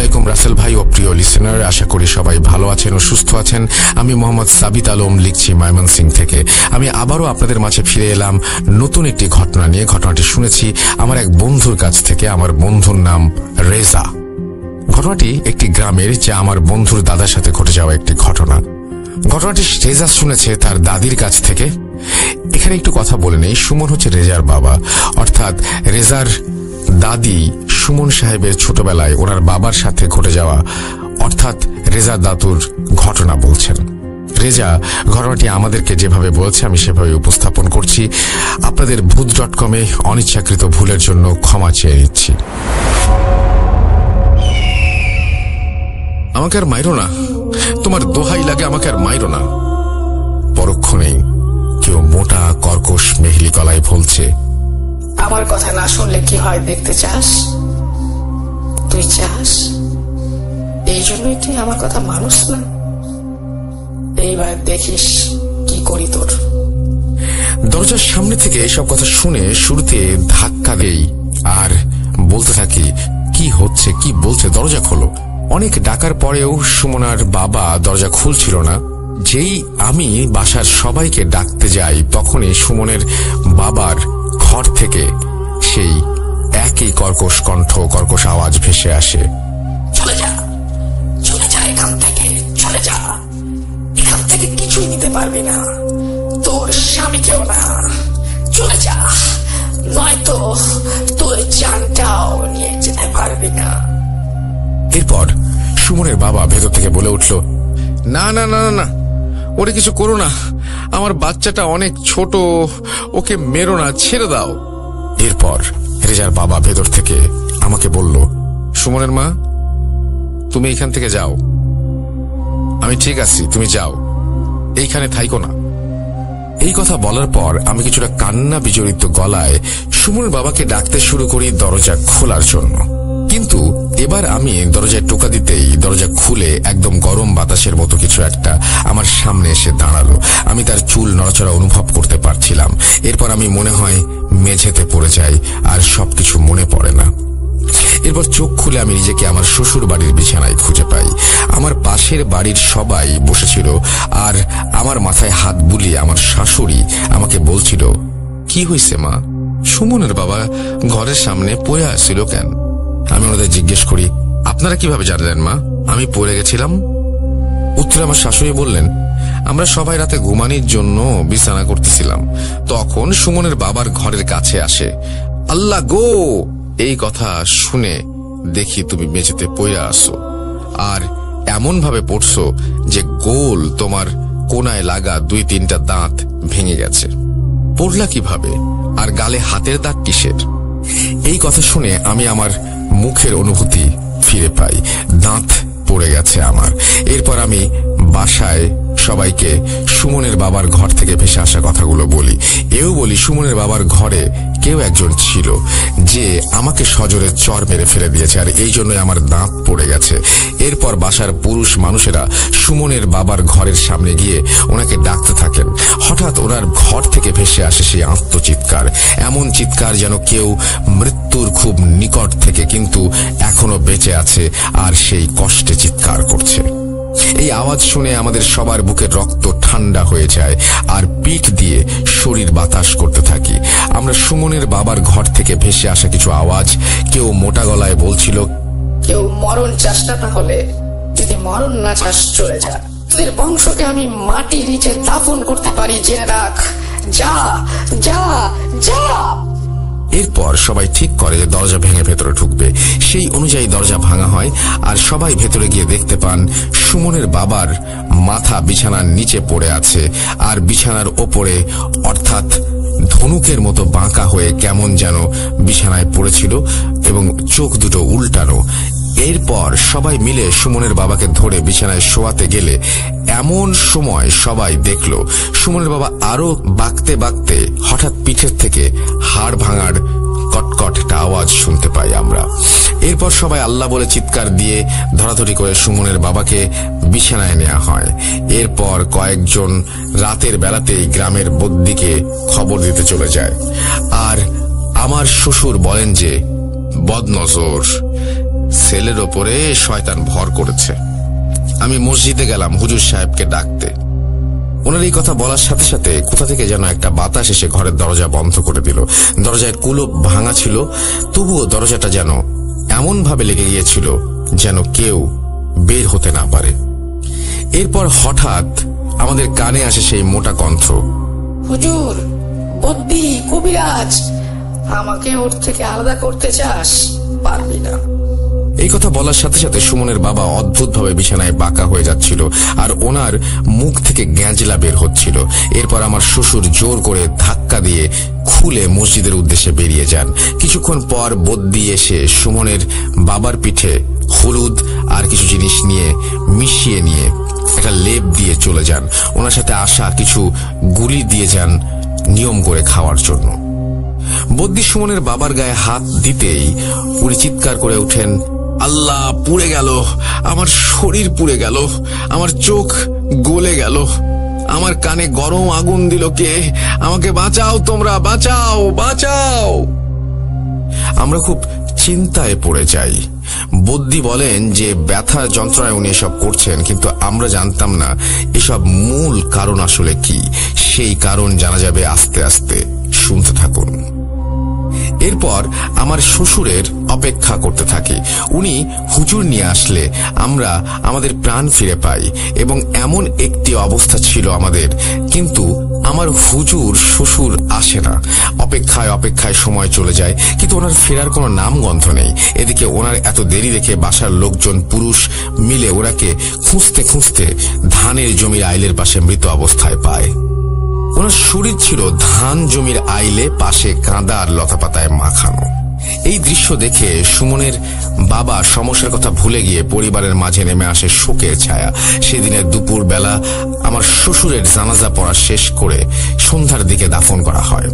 আলাইকুম রাসেল ভাই ও প্রিয় লিসেনার, আশা করি সবাই ভালো আছেন ও সুস্থ আছেন। আমি মোহাম্মদ সাবিত আলম লিখছি ময়মনসিংহ থেকে। আমি আবারও আপনাদের মাঝে ফিরে এলাম নতুন একটি ঘটনা নিয়ে। ঘটনাটি শুনেছি আমার এক বন্ধুর কাছ থেকে। আমার বন্ধুর নাম রেজা। ঘটনাটি একটি গ্রামের, যা আমার বন্ধুর দাদার সাথে ঘটে যাওয়া একটি ঘটনা। ঘটনাটি রেজা শুনেছে তার দাদির কাছ থেকে। এখানে একটু কথা বলে নেই, সুমন হচ্ছে রেজার বাবা, অর্থাৎ রেজার দাদি সুমন সাহেবের ছোটবেলায় ওনার বাবার সাথে ঘটে যাওয়া, অর্থাৎ রেজার দাদুর ঘটনা বলছেন। রেজা ঘটনাটি আমাদেরকে যেভাবে বলছে আমি সেভাবে উপস্থাপন করছি। আপনাদের ভূত.com-এ অনিচ্ছাকৃত ভুলের জন্য ক্ষমা চেয়ে নিচ্ছি। আমাকে আর মাইরো না, তোমার দোহাই লাগে, আমাকে আর মাইরো না। পরক্ষণেই কেউ মোটা কর্কশ মেহলি গলায় বলছে, আমার কথা না শুনলে কি হয় দেখতে চাস? তুই চাস, এই জন্যই তুই আমার কথা মানুষ না। এইবার দেখিস কি করি তোর। দরজার সামনে থেকে এসব কথা শুনে শুরুতে ধাক্কা দেই আর বলতে থাকি, কি হচ্ছে, কি বলছে, দরজা খোলো। অনেক ডাকার পরেও সুমনার বাবা দরজা খুলছিল না। যেই আমি বাসার সবাইকে ডাকতে যাই, তখনই সুমনের বাবার ঘর থেকে সেই একই কর্কশ কণ্ঠ, কর্কশ আওয়াজ ভেসে আসে, চলে যা, চলে যা এখান থেকে, চলে যা। এখান থেকে কিছুই নিতে পারবি না, তোর স্বামীকেও না। চলে যা, নয়তো তোর জানটাও নিয়ে যেতে পারবি না। এরপর সুমনের বাবা ভেতর থেকে বলে উঠল, না না না না, ওরে কিছু করো না, আমার বাচ্চাটা অনেক ছোট, ওকে মেরো না, ছেড়ে দাও। এরপর রেজার বাবা ভেতর থেকে আমাকে বলল, সুমনের মা, তুমি এখান থেকে যাও, আমি ঠিক আছি, তুমি যাও, এইখানে থাইকো না। এই কথা বলার পর আমি কিছুটা কান্না বিজড়িত গলায় সুমনের বাবাকে ডাকতে শুরু করি দরজা খোলার জন্য। কিন্তু এবার আমি দরজায় টোকা দিতেই দরজা খুলে একদম গরম বাতাসের মতো কিছু একটা আমার সামনে এসে দাঁড়ালো। আমি তার চুল নড়াচড়া অনুভব করতে পারছিলাম। এরপর আমি মনে হয় মেঝেতে পড়ে যাই আর সবকিছু মনে পড়ে না। এরপর চোখ খুলে আমি নিজেকে আমার শ্বশুর বাড়ির বিছানায় খুঁজে পাই। আমার পাশের বাড়ির সবাই বসেছিল আর আমার মাথায় হাত বুলিয়ে আমার শাশুড়ি আমাকে বলছিল, কি হয়েছে মা? সুমনের বাবা ঘরের সামনে পড়ে আসছিল কেন? আমি ওনাদের জিজ্ঞেস করি, আপনারা কিভাবে জানলেন মা আমি পড়ে গেছিলাম? উত্তরে আমার শাশুড়ি বললেন, আমরা সবাই রাতে ঘুমানির জন্য বিছানা করতেছিলাম, তখন সুমনের বাবার ঘরের কাছে আসে। আল্লাহ গো! এই কথা শুনে দেখি তুমি মেঝেতে পড়ে আসো, আর এমন ভাবে পড়ছো যে গোল তোমার কোনায় লাগা 2-3টা দাঁত ভেঙে গেছে। পড়লা কিভাবে? আর গালে হাতের দাগ কিসের? এই কথা শুনে আমি আমার মুখের অনুভূতি ফিরে পাই, দাঁত পড়ে গেছে আমার। এরপর আমি বাসায় সবাইকে সুমনের বাবার ঘর থেকে ভেসে আসা কথাগুলো বলি। এও বলি সুমনের বাবার ঘরে কেউ একজন ছিল যে আমাকে সজোরে চর মেরে ফেলে দিয়েছে, আর এই জন্যই আমার দাঁত পড়ে গেছে। এরপর বাসার পুরুষ মানুষেরা সুমনের বাবার ঘরের সামনে গিয়ে ওনাকে ডাকতে থাকেন। হঠাৎ ওনার ঘর থেকে ভেসে আসে সেই আত্মচিৎকার, এমন চিৎকার যেন কেউ মৃত্যুর খুব নিকট থেকে কিন্তু এখনো বেঁচে আছে আর সেই কষ্টে চিৎকার করছে। এই আওয়াজ শুনে আমাদের সবার বুকের রক্ত ঠান্ডা হয়ে যায় আর পিঠ দিয়ে শরীর বাতাস করতে থাকি। আমরা সুমনের বাবার ঘর থেকে ভেসে আসা কিছু আওয়াজ, কেউ মোটা গলায় বলছিল, কেউ মরণ চাস না, তাহলে যদি মরণ না চাস চলে যা। তোদের বংশকে আমি মাটির নিচে দাফন করতে পারি, জেনে রাখ। যা যা যা। এরপর সবাই ঠিক করে যে দরজা ভেঙে ভেতরে ঢুকবে। সেই অনুযায়ী দরজা ভাঙা হয় আর সবাই ভেতরে গিয়ে দেখতে পান সুমনের বাবার মাথা বিছানার নিচে পড়ে আছে, আর বিছানার ওপরে, অর্থাৎ ধনুকের মতো বাঁকা হয়ে কেমন যেন বিছানায় পড়েছিল এবং চোখ দুটো উল্টানো। এরপর সবাই মিলে সুমনের বাবাকে ধরে বিছানায় শোয়াতে গেলে এমন সময় সবাই দেখল সুমনের বাবা আরো বাঁকতে বাঁকতে হঠাৎ পিঠের থেকে হাড় ভাঙার কটকট একটা আওয়াজ শুনতে পাই আমরা। এরপর সবাই আল্লাহ বলে চিৎকার দিয়ে ধরাধরি করে সুমনের বাবাকে বিছানায় নেওয়া হয়। এরপর কয়েকজন রাতের বেলাতেই গ্রামের বদ্যিকে খবর দিতে চলে যায়, আর আমার শ্বশুর বলেন যে বদনজর ছেলের ওপরে শয়তান ভর করেছে। আমি মসজিদে গেলাম হুজুর সাহেবকে ডাকতে। ওনার এই কথা বলার সাথে সাথে কোথা থেকে যেন একটা বাতাস এসে ঘরের দরজা বন্ধ করে দিল। দরজায় কুলুপ ভাঙা ছিল, তবুও দরজাটা যেন এমন ভাবে লেগে গিয়েছিল যেন কেউ বের হতে না পারে। এরপর হঠাৎ আমাদের কানে আসে সেই মোটা কণ্ঠ, হুজুর, বদ্যি, কবিরাজ, আমাকে ওর থেকে আলাদা করতে চাস? পারবি না। এই কথা বলার সাথে সাথে সুমনের বাবা অদ্ভুতভাবে বিছানায় বাঁকা হয়ে যাচ্ছিল আর ওনার মুখ থেকে গ্যাঁজলা বের হচ্ছিল। এরপর আমার শ্বশুর জোর করে ধাক্কা দিয়ে খুলে মসজিদের উদ্দেশ্যে বেরিয়ে যান। কিছুক্ষণ পর বদ্যি এসে সুমনের বাবার পিঠে হলুদ আর কিছু জিনিস নিয়ে মিশিয়ে নিয়ে একটা লেপ দিয়ে চলে যান। ওনার সাথে আসা কিছু গুলি দিয়ে যান নিয়ম করে খাওয়ার জন্য। বদ্যি সুমনের বাবার গায়ে হাত দিতেই উনি চিৎকার করে ওঠেন, আল্লাহ, পুড়ে গেল, আমার শরীর পুড়ে গেল, আমার চোখ গলে গেল, আমার কানে গরম আগুন দিল কে? আমাকে বাঁচাও, তোমরা বাঁচাও, বাঁচাও। আমরা খুব চিন্তায় পড়ে যাই। বদ্যি বলেন যে ব্যথা যন্ত্রণায় উনি এসব করছেন, কিন্তু আমরা জানতাম না এসব মূল কারণ আসলে কি। সেই কারণ জানা যাবে আস্তে আস্তে, শুনতে থাকুন। এরপর আমার শ্বশুরের অপেক্ষা করতে থাকি। উনি হুজুর নিয়ে আসলে আমরা আমাদের প্রাণ ফিরে পাই এবং এমন একটি অবস্থা ছিল আমাদের, কিন্তু আমার হুজুর শ্বশুর আসে না। অপেক্ষায় অপেক্ষায় সময় চলে যায়, কিন্তু ওনার ফেরার কোনো নামগন্ধ নেই। এদিকে ওনার এত দেরি দেখে বাসার লোকজন পুরুষ মিলে ওনাকে খুঁজতে খুঁজতে ধানের জমির আইলের পাশে মৃত অবস্থায় পায়। ওনার শরীর ছিল ধান জমির আইলে, পাশে কাঁদা আর লতাপাতায় মাখানো। এই দৃশ্য দেখে সুমনের বাবা সমস্যার কথা ভুলে গিয়ে পরিবারের মাঝে নেমে আসে শোকের ছায়া। সেদিনের দুপুর বেলা আমার শ্বশুরের জানাজা পড়া শেষ করে সন্ধ্যার দিকে দাফন করা হয়।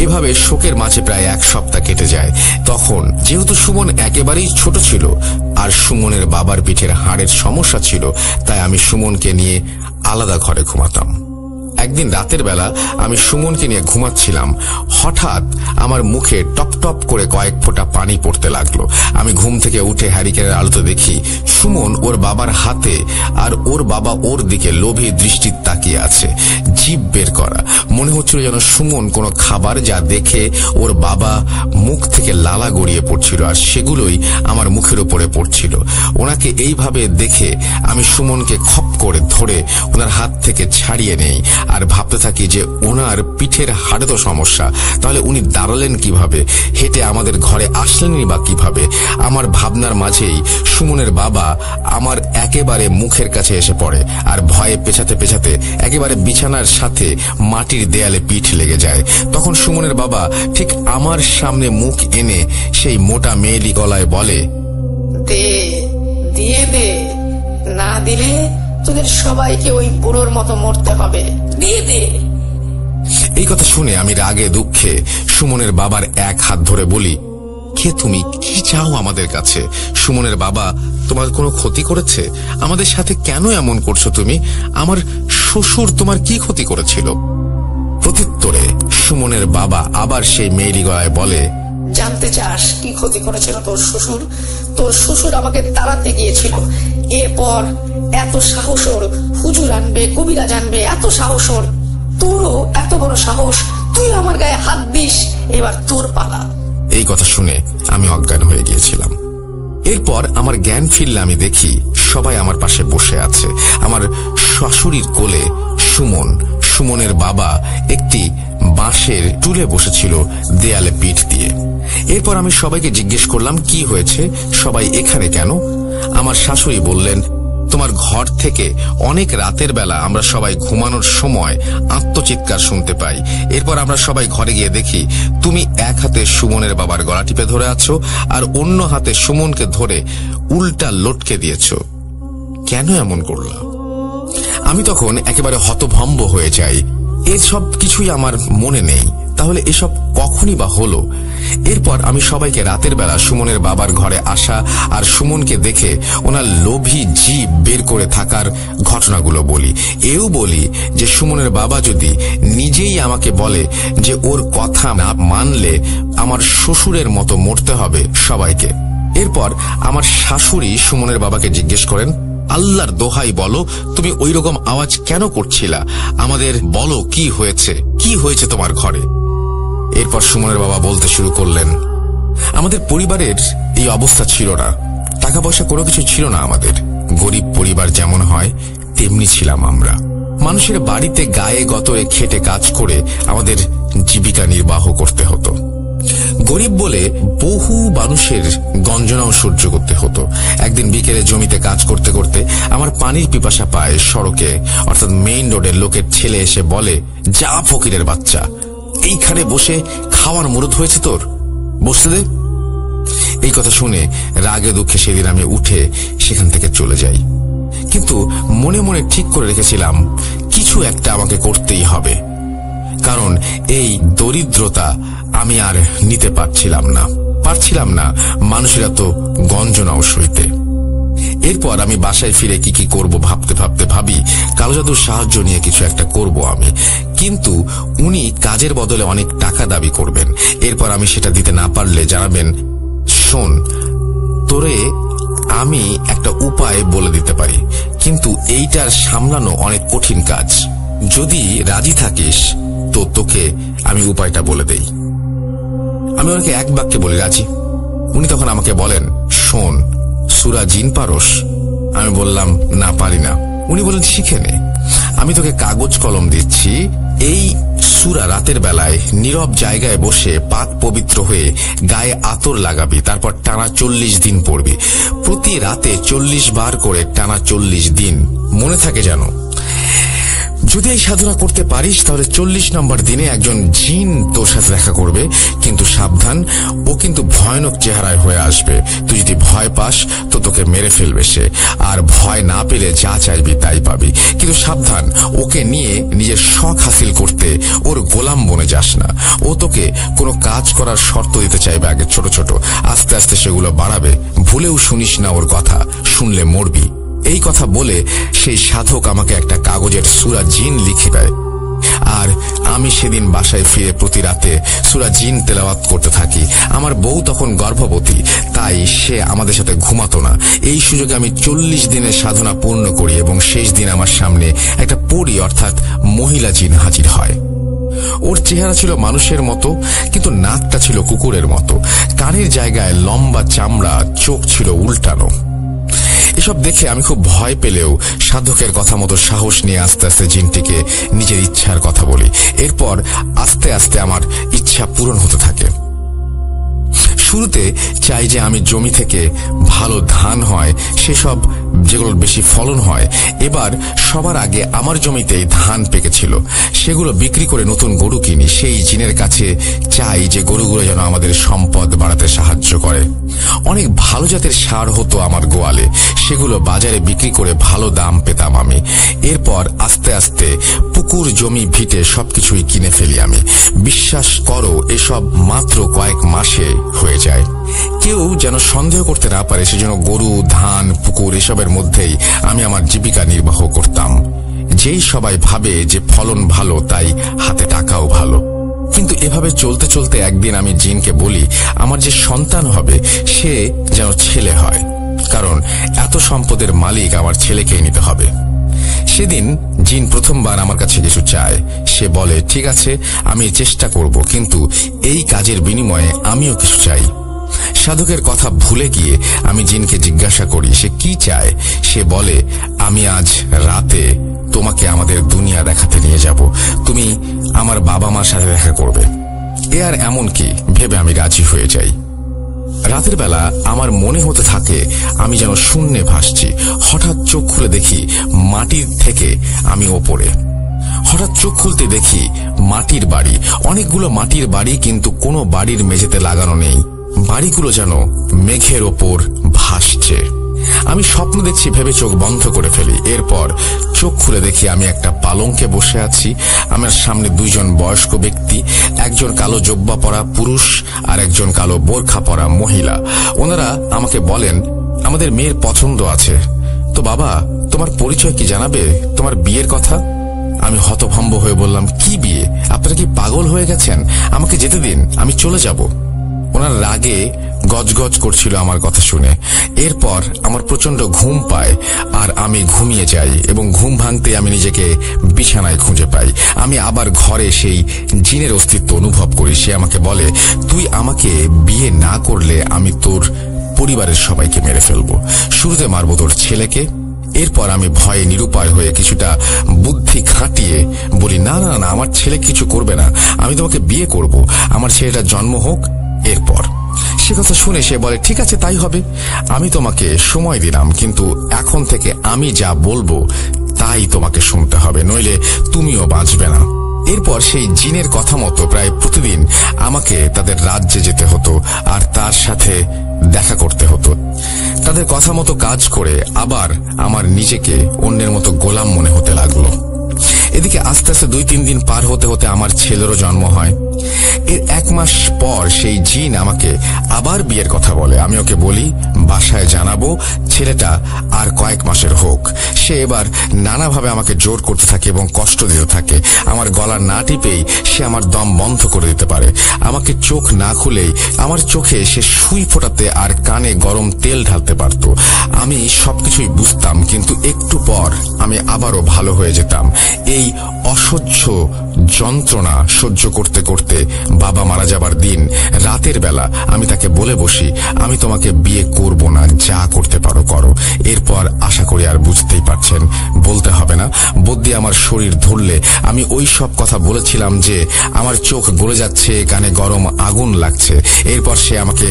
এভাবে শোকের মাঝে প্রায় 1 সপ্তাহ কেটে যায়। তখন যেহেতু সুমন একেবারেই ছোট ছিল আর সুমনের বাবার পিঠের হাড়ের সমস্যা ছিল, তাই আমি সুমনকে নিয়ে আলাদা ঘরে ঘুমাতাম। একদিন রাতের বেলা আমি সুমনকে নিয়ে ঘুমাচ্ছিলাম। হঠাৎ আমার মুখে টপ টপ করে কয়েক ফোঁটা পানি পড়তে লাগলো। আমি ঘুম থেকে উঠে হ্যারিকেনের আলোতে দেখি সুমন ওর বাবার হাতে আর ওর বাবা ওর দিকে লোভী দৃষ্টি তাকিয়ে আছে, জিভ বের করা। মনে হচ্ছিল যেন সুমন কোনো খাবার যা দেখে ওর বাবা মুখ থেকে লালা গড়িয়ে পড়ছিল আর সেগুলোই আমার মুখের উপরে পড়ছিল। ওনাকে এইভাবে দেখে আমি সুমনকে খপ করে ধরে ওনার হাত থেকে ছাড়িয়ে নেই আর ভাবতে থাকি যে ওনার পিঠের হাড়ে তো সমস্যা, তাহলে উনি দাঁড়ালেন কিভাবে, হেঁটে আমাদের ঘরে আসলেনই বা কিভাবে। আমার ভাবনার মাঝেই সুমনের বাবা আমার একেবারে মুখের কাছে এসে পড়ে আর ভয়ে পেছাতে পেছাতে একেবারে বিছানার সাথে মাটির দেয়ালে পিঠ লেগে যায়। তখন সুমনের বাবা ঠিক আমার সামনে মুখ এনে সেই মোটা মেয়েলি গলায় বলে, দে, দিয়ে দে, না দিলে তোদের সবাইকে ওই বুড়োর মতো মরতে হবে, দিয়ে দে। এই কথা শুনে আমি রাগে দুঃখে সুমনের বাবার এক হাত ধরে বলি, কে তুমি, কি চাও আমাদের কাছে? সুমনের বাবা তোমার কোনো ক্ষতি করেছে? আমাদের সাথে কেন এমন করছো তুমি? আমার শ্বশুর তোমার কি ক্ষতি করেছিল? প্রত্যুত্তরে সুমনের বাবা আবার সেই মেয়েলি গলায় বলে, জানতে চাস কি ক্ষতি করেছিল তোর শ্বশুর? তোর শ্বশুর আমাকে তাড়াতে গিয়েছিল, এরপর এত সাহস ওর, হুজুর আনবে, কবিরাজ আনবে, এত সাহস ওর। তোরও এত বড় সাহস, তুই আমার গায়ে হাত দিস, এবার তোর পালা। এই কথা শুনে আমি অজ্ঞান হয়ে গিয়েছিলাম। এরপর আমার জ্ঞান ফিরলে আমি দেখি সবাই আমার পাশে বসে আছে। আমার শাশুড়ির কোলে সুমন, সুমনের বাবা একটি বাঁশের টুলে বসেছিল দেয়ালে পিঠ দিয়ে। এরপর আমি সবাইকে জিজ্ঞেস করলাম কি হয়েছে, সবাই এখানে কেন? আমার শাশুড়ি বললেন, তোমার ঘর থেকে অনেক রাতের বেলা আমরা সবাই ঘুমানোর সময় আত্মচিৎকার শুনতে পাই। এরপর আমরা সবাই ঘরে গিয়ে দেখি তুমি এক হাতে সুমনের বাবার গলা টিপে ধরে আছো আর অন্য হাতে সুমনকে ধরে উল্টা লটকে দিয়েছ। কেন এমন করলা? আমি তখন একেবারে হতভম্ব হয়ে যাই। এসব কিছুই আমার মনে নেই, তাহলে এসব কখনই বা হলো? এরপর আমি সবাইকে রাতের বেলা সুমনের বাবার ঘরে আসা আর সুমনকে দেখে ওনার লোভী জিভ বের করে থাকার ঘটনাগুলো বলি। এও বলি যে সুমনের বাবা যদি নিজেই আমাকে বলে যে ওর কথা না মানলে আমার শ্বশুরের মতো মরতে হবে সবাইকে, এরপর আমার শাশুড়ি সুমনের বাবাকে জিজ্ঞেস করেন, আল্লাহর দোহাই বলো, তুমি ওই রকম আওয়াজ কেন করছিলা? আমাদের বলো কি হয়েছে তোমার ঘরে? এরপর সুমনের বাবা বলতে শুরু করলেন, আমাদের পরিবারের এই অবস্থা ছিল না, টাকা পয়সা কোনো কিছু ছিল না আমাদের। গরিব পরিবার যেমন হয় তেমনি ছিলাম আমরা। মানুষের বাড়িতে গায়ে গতরে খেটে কাজ করে আমাদের জীবিকা নির্বাহ করতে হতো। গরিব বলে বহু মানুষের গঞ্জনাও সহ্য করতে হতো। একদিন বিকেলে জমিতে কাজ করতে করতে আমার পানির পিপাসা পায়। সড়কে অর্থাৎ মেইন রোডের লোকের ছেলে এসে বলে, যা ফকিরের বাচ্চা, এইখানে বসে খাওয়ার মুরদ হয়েছে তোর, বসতে দে। এই কথা শুনে রাগে দুঃখে সেদিন আমি উঠে সেখান থেকে চলে যাই। কিন্তু মনে মনে ঠিক করে রেখেছিলাম কিছু একটা আমাকে করতেই হবে, কারণ এই দরিদ্রতা আমি আর নিতে পারছিলাম না মানুষের এত গঞ্জনাও সইতে। এরপর আমি বাসায় ফিরে কি করব ভাবতে ভাবি কালো জাদুর সাহায্য নিয়ে কিছু একটা করব আমি, কিন্তু উনি কাজের বদলে অনেক টাকা দাবি করবেন। এরপর আমি সেটা দিতে না পারলে জানাবেন, শোন, তোরে আমি একটা উপায় বলে দিতে পারি, কিন্তু এইটার সামলানো অনেক কঠিন কাজ। যদি রাজি থাকিস তো তোকে আমি উপায়টা বলে দেই। আমি ওনাকে এক বাক্যে বলি, রাজি। উনি তখন আমাকে বলেন, শোন, সূরা জিন পারস? আমি বললাম, না, পারি না। উনি বলেন, শিখে নে, আমি তোকে কাগজ কলম দিচ্ছি, এই সূরা রাতের বেলায় নীরব জায়গায় বসে পাক পবিত্র হয়ে গায়ে আতর লাগাবি, তারপর টানা 40 দিন পড়বি। প্রতি রাতে 40 বার করে টানা 40 দিন। মনে থাকে যেন, যদি এই সাধনা করতে পারিস তাহলে 40 নম্বর দিনে একজন জিন তোর সাথে দেখা করবে, কিন্তু সাবধান, ও কিন্তু ভয়ানক চেহারায় হয়ে আসবে। তুই যদি ভয় পাস তো তোকে মেরে ফেলবে সে, আর ভয় না পেলে যা চাইবি তাই পাবি। কিন্তু সাবধান, ওকে নিয়ে নিজের শখ হাসিল করতে ওর গোলাম বনে যাস না। ও তোকে কোনো কাজ করার শর্ত দিতে চাইবে আগে ছোট ছোট, আস্তে আস্তে সেগুলো বাড়াবে। ভুলেও শুনিস না ওর কথা, শুনলে মরবি। এই কথা বলে সেই সাধক আমাকে একটা কাগজের সূরা জিন লিখে দেয়, আর আমি সেদিন বাসায় ফিরে প্রতি রাতে সূরা জিন তেলাওয়াত করতে থাকি। আমার বউ তখন গর্ভবতী, তাই সে আমাদের সাথে ঘুমাতো না। এই সুযোগে আমি 40 দিনের সাধনা পূর্ণ করি এবং শেষ দিন আমার সামনে একটা পরী অর্থাৎ মহিলা জিন হাজির হয়। ওর চেহারা ছিল মানুষের মতো, কিন্তু নাকটা ছিল কুকুরের মতো, কানের জায়গায় লম্বা চামড়া, চোখ ছিল উল্টানো। এসব দেখে আমি খুব ভয় পেলেও সাধকের কথা মতো সাহস নিয়ে আস্তে আস্তে জিনটিকে নিজের ইচ্ছার কথা বলি। এরপর আস্তে আস্তে আমার ইচ্ছা পূরণ হতে থাকে। শুরুতে চাই যে আমি জমি থেকে ভালো ধান হয়, সেসব যেগুলোর বেশি ফলন হয়। এবার সবার আগে আমার জমিতেই ধান পেকেছিল, সেগুলো বিক্রি করে নতুন গরু কিনি। সেই জিনের কাছে চাই যে গরুগুলো যেন আমাদের সম্পদ বাড়াতে সাহায্য করে। অনেক ভালো জাতের সার হতো আমার গোয়ালে, সেগুলো বাজারে বিক্রি করে ভালো দাম পেতাম আমি। এরপর আস্তে আস্তে পুকুর, জমি, ভিটে সবকিছুই কিনে ফেলি আমি। বিশ্বাস করো, এসব মাত্র কয়েক মাসে হয়ে যায়। কেউ যেন সন্দেহ করতে না পারে, সেজন্য গরু, ধান, পুকুর এসবের মধ্যেই আমি আমার জীবিকা নির্বাহ করতাম। যেই সবাই ভাবে যে ফলন ভালো তাই হাতে টাকাও ভালো। কিন্তু এভাবে চলতে চলতে একদিন আমি জিনকে বলি, আমার যে সন্তান হবে সে যেন ছেলে হয়, কারণ এত সম্পদের মালিক আমার ছেলেকেই নিতে হবে। সেদিন জিন প্রথমবার আমার কাছে কিছু চায়। সে বলে, ঠিক আছে, আমি চেষ্টা করব, কিন্তু এই কাজের বিনিময়ে আমিও কিছু চাই। সাধকের কথা ভুলে গিয়ে আমি জিনকে জিজ্ঞাসা করি সে কি চায়। সে বলে, আমি আজ রাতে তোমাকে আমাদের দুনিয়া দেখাতে নিয়ে যাব, তুমি আমার বাবা মার সাথে দেখা করবে। এ আর এমন কি ভেবে আমি রাজি হয়ে যাই। রাতের বেলা আমার মনে হতে থাকে আমি যেন শূন্যে ভাসছি। হঠাৎ চোখ খুলে দেখি মাটির থেকে আমি ওপরে। হঠাৎ চোখ খুলতে দেখি মাটির বাড়ি, অনেকগুলো মাটির বাড়ি, কিন্তু কোনো বাড়ির মেঝেতে লাগানো নেই। বাড়িগুলো যেন মেঘের ওপর ভাসছে। আমি স্বপ্ন দেখছি ভেবে চোখ বন্ধ করে ফেলি। এরপর চোখ খুলে দেখি আমি একটা পালঙ্কে বসে আছি। আমার সামনে 2 জন বয়স্ক ব্যক্তি, একজন কালো জব্বা পরা পুরুষ আর একজন কালো বোরখা পরা মহিলা। ওনারা আমাকে বলেন, আমাদের মেয়ের পছন্দ আছে, তো বাবা তোমার পরিচয় কি জানাবে, তোমার বিয়ের কথা। আমি হতভম্ব হয়ে বললাম, কি বিয়ে? আপনারা কি পাগল হয়ে গেছেন? আমাকে যেতে দিন, আমি চলে যাব। ওনার রাগে গজগজ করছিল আমার কথা শুনে। এরপর আমার প্রচন্ড ঘুম পায় আর আমি ঘুমিয়ে যাই এবং ঘুম ভাঙতে আমি নিজেকে বিছানায় খুঁজে পাই। আমি আবার ঘরে সেই জিনের অস্তিত্ব অনুভব করি। সে আমাকে বলে, তুই আমাকে বিয়ে না করলে আমি তোর পরিবারের সবাইকে মেরে ফেলবো। শুরুতে মারবো তোর ছেলেকে। এরপর আমি ভয়ে নিরুপায় হয়ে কিছুটা বুদ্ধি খাটিয়ে বলি, না না না, আমার ছেলে কিছু করবে না, আমি তোমাকে বিয়ে করব, আমার ছেলেটা জন্ম হোক। এরপর সে কথা শুনে সে বলে, ঠিক আছে তাই হবে, আমি তোমাকে সময় দিলাম, কিন্তু এখন থেকে আমি যা বলবো তাই তোমাকে শুনতে হবে, নইলে তুমিও বাঁচবে না। এরপর সেই জিনের কথা মতো প্রায় প্রতিদিন আমাকে তাদের রাজ্যে যেতে হতো আর তার সাথে দেখা করতে হতো। তাদের কথা মতো কাজ করে আবার আমার নিজেকে অন্যের মতো গোলাম মনে হতে লাগলো। এদিকে আস্তে আস্তে 2-3 দিন পার হতে হতে আমার ছেলেরও জন্ম হয়। এর 1 মাস পর সেই জিন আমাকে আবার বিয়ের কথা বলে। আমি ওকে বলি, বাসায় জানাবো, ছেলেটা আর কয়েক মাসের হোক। সে এবার নানাভাবে আমাকে জোর করতে থাকে এবং কষ্ট দিতে থাকে। আমার গলা না টিপেই সে আমার দম বন্ধ করে দিতে পারে। আমাকে চোখ না খুলেই আমার চোখে সে সুই ফোটাতে আর কানে গরম তেল ঢালতে পারত। আমি সবকিছুই বুঝতাম, কিন্তু একটু পর আমি আবারও ভালো হয়ে যেতাম। এই অসহ্য যন্ত্রণা সহ্য করতে করতে বাবা মারা যাবার দিন রাতের বেলা আমি তাকে বলে বসি, আমি তোমাকে বিয়ে করব না, যা করতে পারো করো। এরপর আশা করি আর বুঝতেই পারছেন, বলতে হবে না, বদ্যি আমার শরীর ধরলে আমি ওই সব কথা বলেছিলাম যে আমার চোখ গলে যাচ্ছে, কানে গরম আগুন লাগছে। এরপর সে আমাকে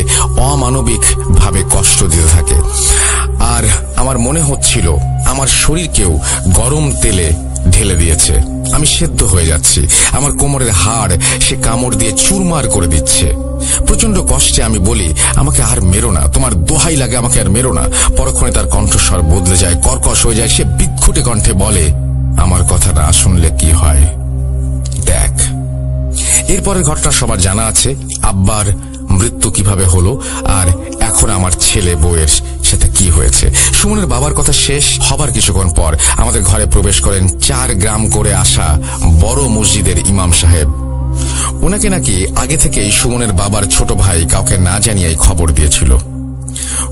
অমানবিক ভাবে কষ্ট দিতে থাকে আর আমার মনে হচ্ছিল আমার শরীরকেও গরম তেলে ঢেলে দিয়েছে। আমি সেদ্ধ হয়ে যাচ্ছি। আমার কোমরের হাড় সে কামড় দিয়ে চুরমার করে দিচ্ছে। প্রচন্ড কষ্টে আমি বলি, আমাকে আর মেরো না, তোমার দোহাই লাগে, আমাকে আর মেরো না। পরক্ষণে তার কণ্ঠস্বর বদলে যায়, কর্কশ হয়ে যায়। সে বিক্ষুটে কণ্ঠে বলে, আমার কথা না শুনলে কি হয় দেখ। এরপরের ঘটনা সবার জানা আছে, আব্বার মৃত্যু কিভাবে হলো আর এখন আমার ছেলে বউয়ের সাথে কি হয়েছে। সুমনের বাবার কথা শেষ হবার কিছুক্ষণ পর আমাদের ঘরে প্রবেশ করেন 4 গ্রাম করে আসা বড় মসজিদের ইমাম সাহেব। ওনাকে নাকি আগে থেকেই সুমনের বাবার ছোট ভাই কাউকে না জানিয়েই খবর দিয়েছিল।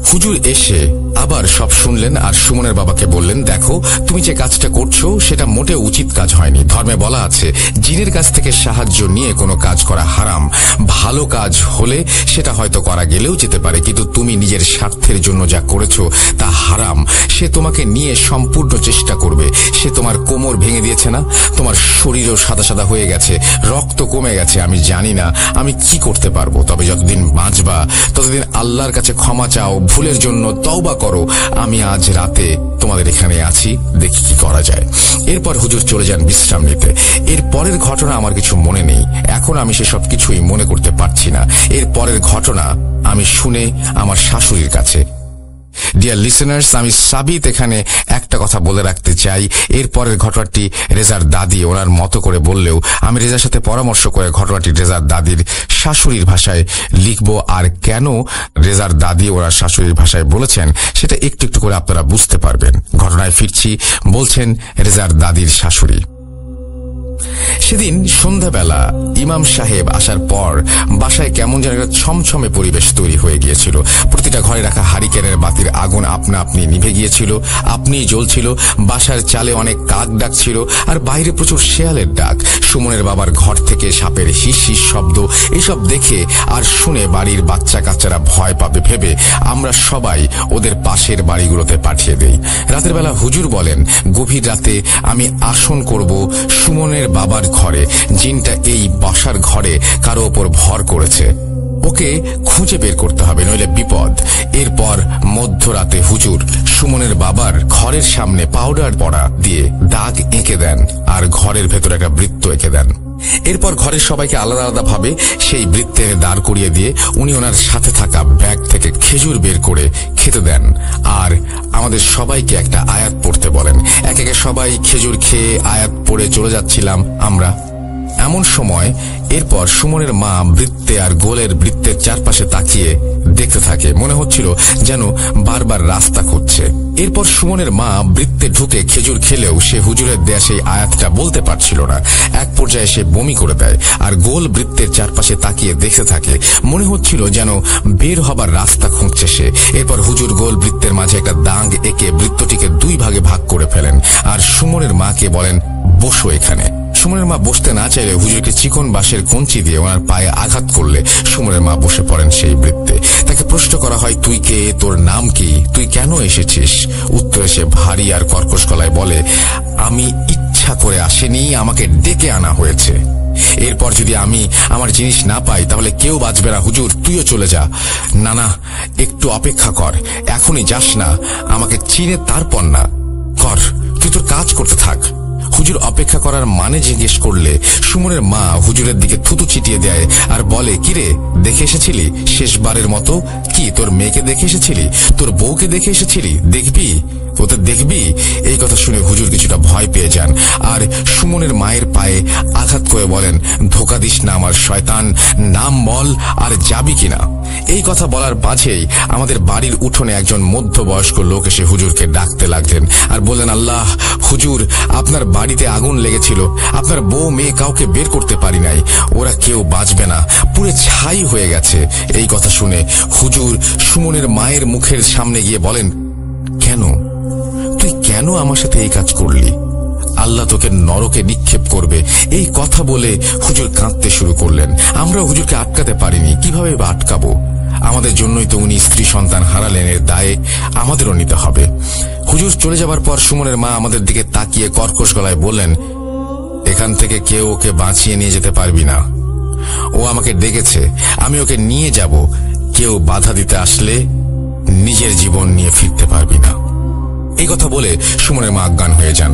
হুজুর এসে আবার সব শুনলেন আর সুমনের বাবাকে বললেন, দেখো, তুমি যে কাজটা করছো সেটা মোটেও উচিত কাজ হয়নি। ধর্মে বলা আছে, জিনের কাছ থেকে সাহায্য নিয়ে কোনো কাজ করা হারাম। ভালো কাজ হলে সেটা হয়তো করা গেলেও যেতে পারে, কিন্তু তুমি নিজের স্বার্থের জন্য যা করেছো তা হারাম। সে তোমাকে নিয়ে সম্পূর্ণ চেষ্টা করবে। সে তোমার কোমর ভেঙে দিয়েছে না, তোমার শরীরও সাদা সাদা হয়ে গেছে, রক্ত কমে গেছে। আমি জানি না আমি কি করতে পারবো, তবে যতদিন বাঁচবা ততদিন আল্লাহর কাছে ক্ষমা চাও, ভুলের জন্য তওবা করো। আমি আজ রাতে তোমাদের এখানে আছি, দেখি কি করা যায়। এরপর হুজুর চলে যান বিশ্রাম নিতে। এর পরের ঘটনা আমার কিছু মনে নেই, এখন আমি সেসব কিছুই মনে করতে পারছি না। এর পরের ঘটনা আমি শুনে আমার শাশুড়ির কাছে। ডিয়ার লিসেনার্স, আমি সাবিত এখানে একটা কথা বলে রাখতে চাই। এরপরের ঘটনাটি রেজার দাদি ওনার মতো করে বললেও আমি রেজার সাথে পরামর্শ করে ঘটনাটি রেজার দাদির শাশুড়ির ভাষায় লিখব। আর কেন রেজার দাদি ওনার শাশুড়ির ভাষায় বলেছেন সেটা একটু একটু করে আপনারা বুঝতে পারবেন। ঘটনায় ফিরছি। বলছেন রেজার দাদির শাশুড়ি, সেদিন সন্ধ্যাবেলা ইমাম সাহেব আসার পর বাসায় কেমন যেন একটা ছমছমে পরিবেশ তৈরি হয়ে গিয়েছিল। প্রতিটা ঘরে রাখা হারিকেনের বাতির আগুন আপনা আপনি নিভে গিয়েছিল, আপনিই জ্বলছিল। বাসার চালে অনেক কাক ডাকছিল আর বাইরে প্রচুর শেয়ালের ডাক। সুমনের বাবার ঘর থেকে সাপের হিস হিস শব্দ। এসব দেখে আর শুনে বাড়ির বাচ্চা কাচ্চারা ভয় পাবে ভেবে আমরা সবাই ওদের পাশের বাড়িগুলোতে পাঠিয়ে দেই। রাতের বেলা হুজুর বলেন, গভীর রাতে আমি আসন করব সুমনের বাবার ঘরে। জিনটা এই বসার ঘরে কারো ওপর ভর করেছে, ওকে খুঁজে বের করতে হবে, নইলে বিপদ। এরপর মধ্যরাতে হুজুর সুমনের বাবার ঘরের সামনে পাউডার পড়া দিয়ে দাগ এঁকে দেন আর ঘরের ভেতরে একটা বৃত্ত এঁকে দেন। এরপর ঘরের সবাইকে আলাদা আলাদা ভাবে সেই বৃত্তের দাঁড় করিয়ে দিয়ে উনি ওনার সাথে থাকা ব্যাগ থেকে খেজুর বের করে খেতে দেন আর আমাদের সবাইকে একটা আয়াত পড়তে বলেন। এক একে সবাই খেজুর খেয়ে আয়াত পড়ে চলে যাচ্ছিলাম আমরা। এমন সময় এরপর সুমনের মা বৃত্তে আর গোলের বৃত্তের চারপাশে তাকিয়ে দেখতে থাকে। মনে হচ্ছিল যেন বারবার রাস্তা খুঁজছে। এরপর সুমনের মা বৃত্তে ঢুকে খেজুর খেলেও সে হুজুরের দেয়া সেই আয়াতটা বলতে পারছিল না। এক পর্যায়ে সে বমি করে দেয় আর গোল বৃত্তের চারপাশে তাকিয়ে দেখতে থাকে। মনে হচ্ছিল যেন বের হবার রাস্তা খুঁজছে সে। এরপর হুজুর গোল বৃত্তের মাঝে একটা দাগ এঁকে বৃত্তটিকে 2 ভাগে ভাগ করে ফেলেন আর সুমনের মাকে বলেন, বসো এখানে। সুমনের মা বসতে না চাইলে হুজুরকে চিকন বাঁশের কঞ্চি দিয়ে ওনার পায়ে আঘাত করলে সুমনের মা বসে পড়েন সেই বৃত্তে। তাকে প্রশ্ন করা হয়, তুই কে, তোর নাম কি, তুই কেন এসেছিস? উত্তরে সে ভারী আর কর্কশ গলায় বলে, আমি ইচ্ছা করে আসিনি, আমাকে ডেকে আনা হয়েছে। এরপর যদি আমি আমার জিনিস না পাই তাহলে কেউ বাঁচবে না হুজুর, তুইও চলে যা। না না, একটু অপেক্ষা কর, এখনই যাস না, আমাকে চিনে তারপর না, কর, তুই তোর কাজ করতে থাক। হুজুর অপেক্ষা করার মানে জিজ্ঞেস করলে সুমনের মা হুজুরের দিকে থুতু ছিটিয়ে দেয় আর বলে, কিরে, দেখে এসেছিলি শেষবারের মতো? কি তোর মেয়েকে দেখে এসেছিলি, তোর বউকে দেখে এসেছিলি, দেখবি, ওতে দেখবি? এই কথা শুনে হুজুর কিছুটা ভয় পেয়ে যান আর সুমনের মায়ের পায়ে আঘাত করে বলেন, ধোকা দিস না আমার শয়তান, নাম বল আর যাবি কিনা। এই কথা বলার মাঝেই আমাদের বাড়ির উঠোনে একজন মধ্যবয়স্ক লোক এসে হুজুরকে ডাকতে লাগলেন আর বললেন, আল্লাহ হুজুর, আপনার বাড়িতে আগুন লেগেছিল, আপনার বউ মেয়ে কাউকে বের করতে পারি নাই, ওরা কেউ বাঁচবে না, পুরো ছাই হয়ে গেছে। এই কথা শুনে হুজুর সুমনের মায়ের মুখের সামনে গিয়ে বলেন, কেন, তুই কেন আমার সাথে এই কাজ করলি? আল্লাহ তোকে নরকে নিক্ষেপ করবে। এই কথা বলে হুজুর কাঁদতে শুরু করলেন। আমরা হুজুরকে আটকাতে পারিনি, কিভাবে বা আটকাবো? আমাদের জন্যই তো উনি স্ত্রী সন্তান হারালেন, এর দায়ে আমাদেরও নিতে হবে। হুজুর চলে যাবার পর সুমনের মা আমাদের দিকে তাকিয়ে কর্কশ গলায় বললেন, এখান থেকে কেউ ওকে বাঁচিয়ে নিয়ে যেতে পারবি না, ও আমাকে ডেকেছে, আমি ওকে নিয়ে যাব, কেউ বাধা দিতে আসলে নিজের জীবন নিয়ে ফিরতে পারবি না। এই কথা বলে সুমনের মা অজ্ঞান হয়ে যান।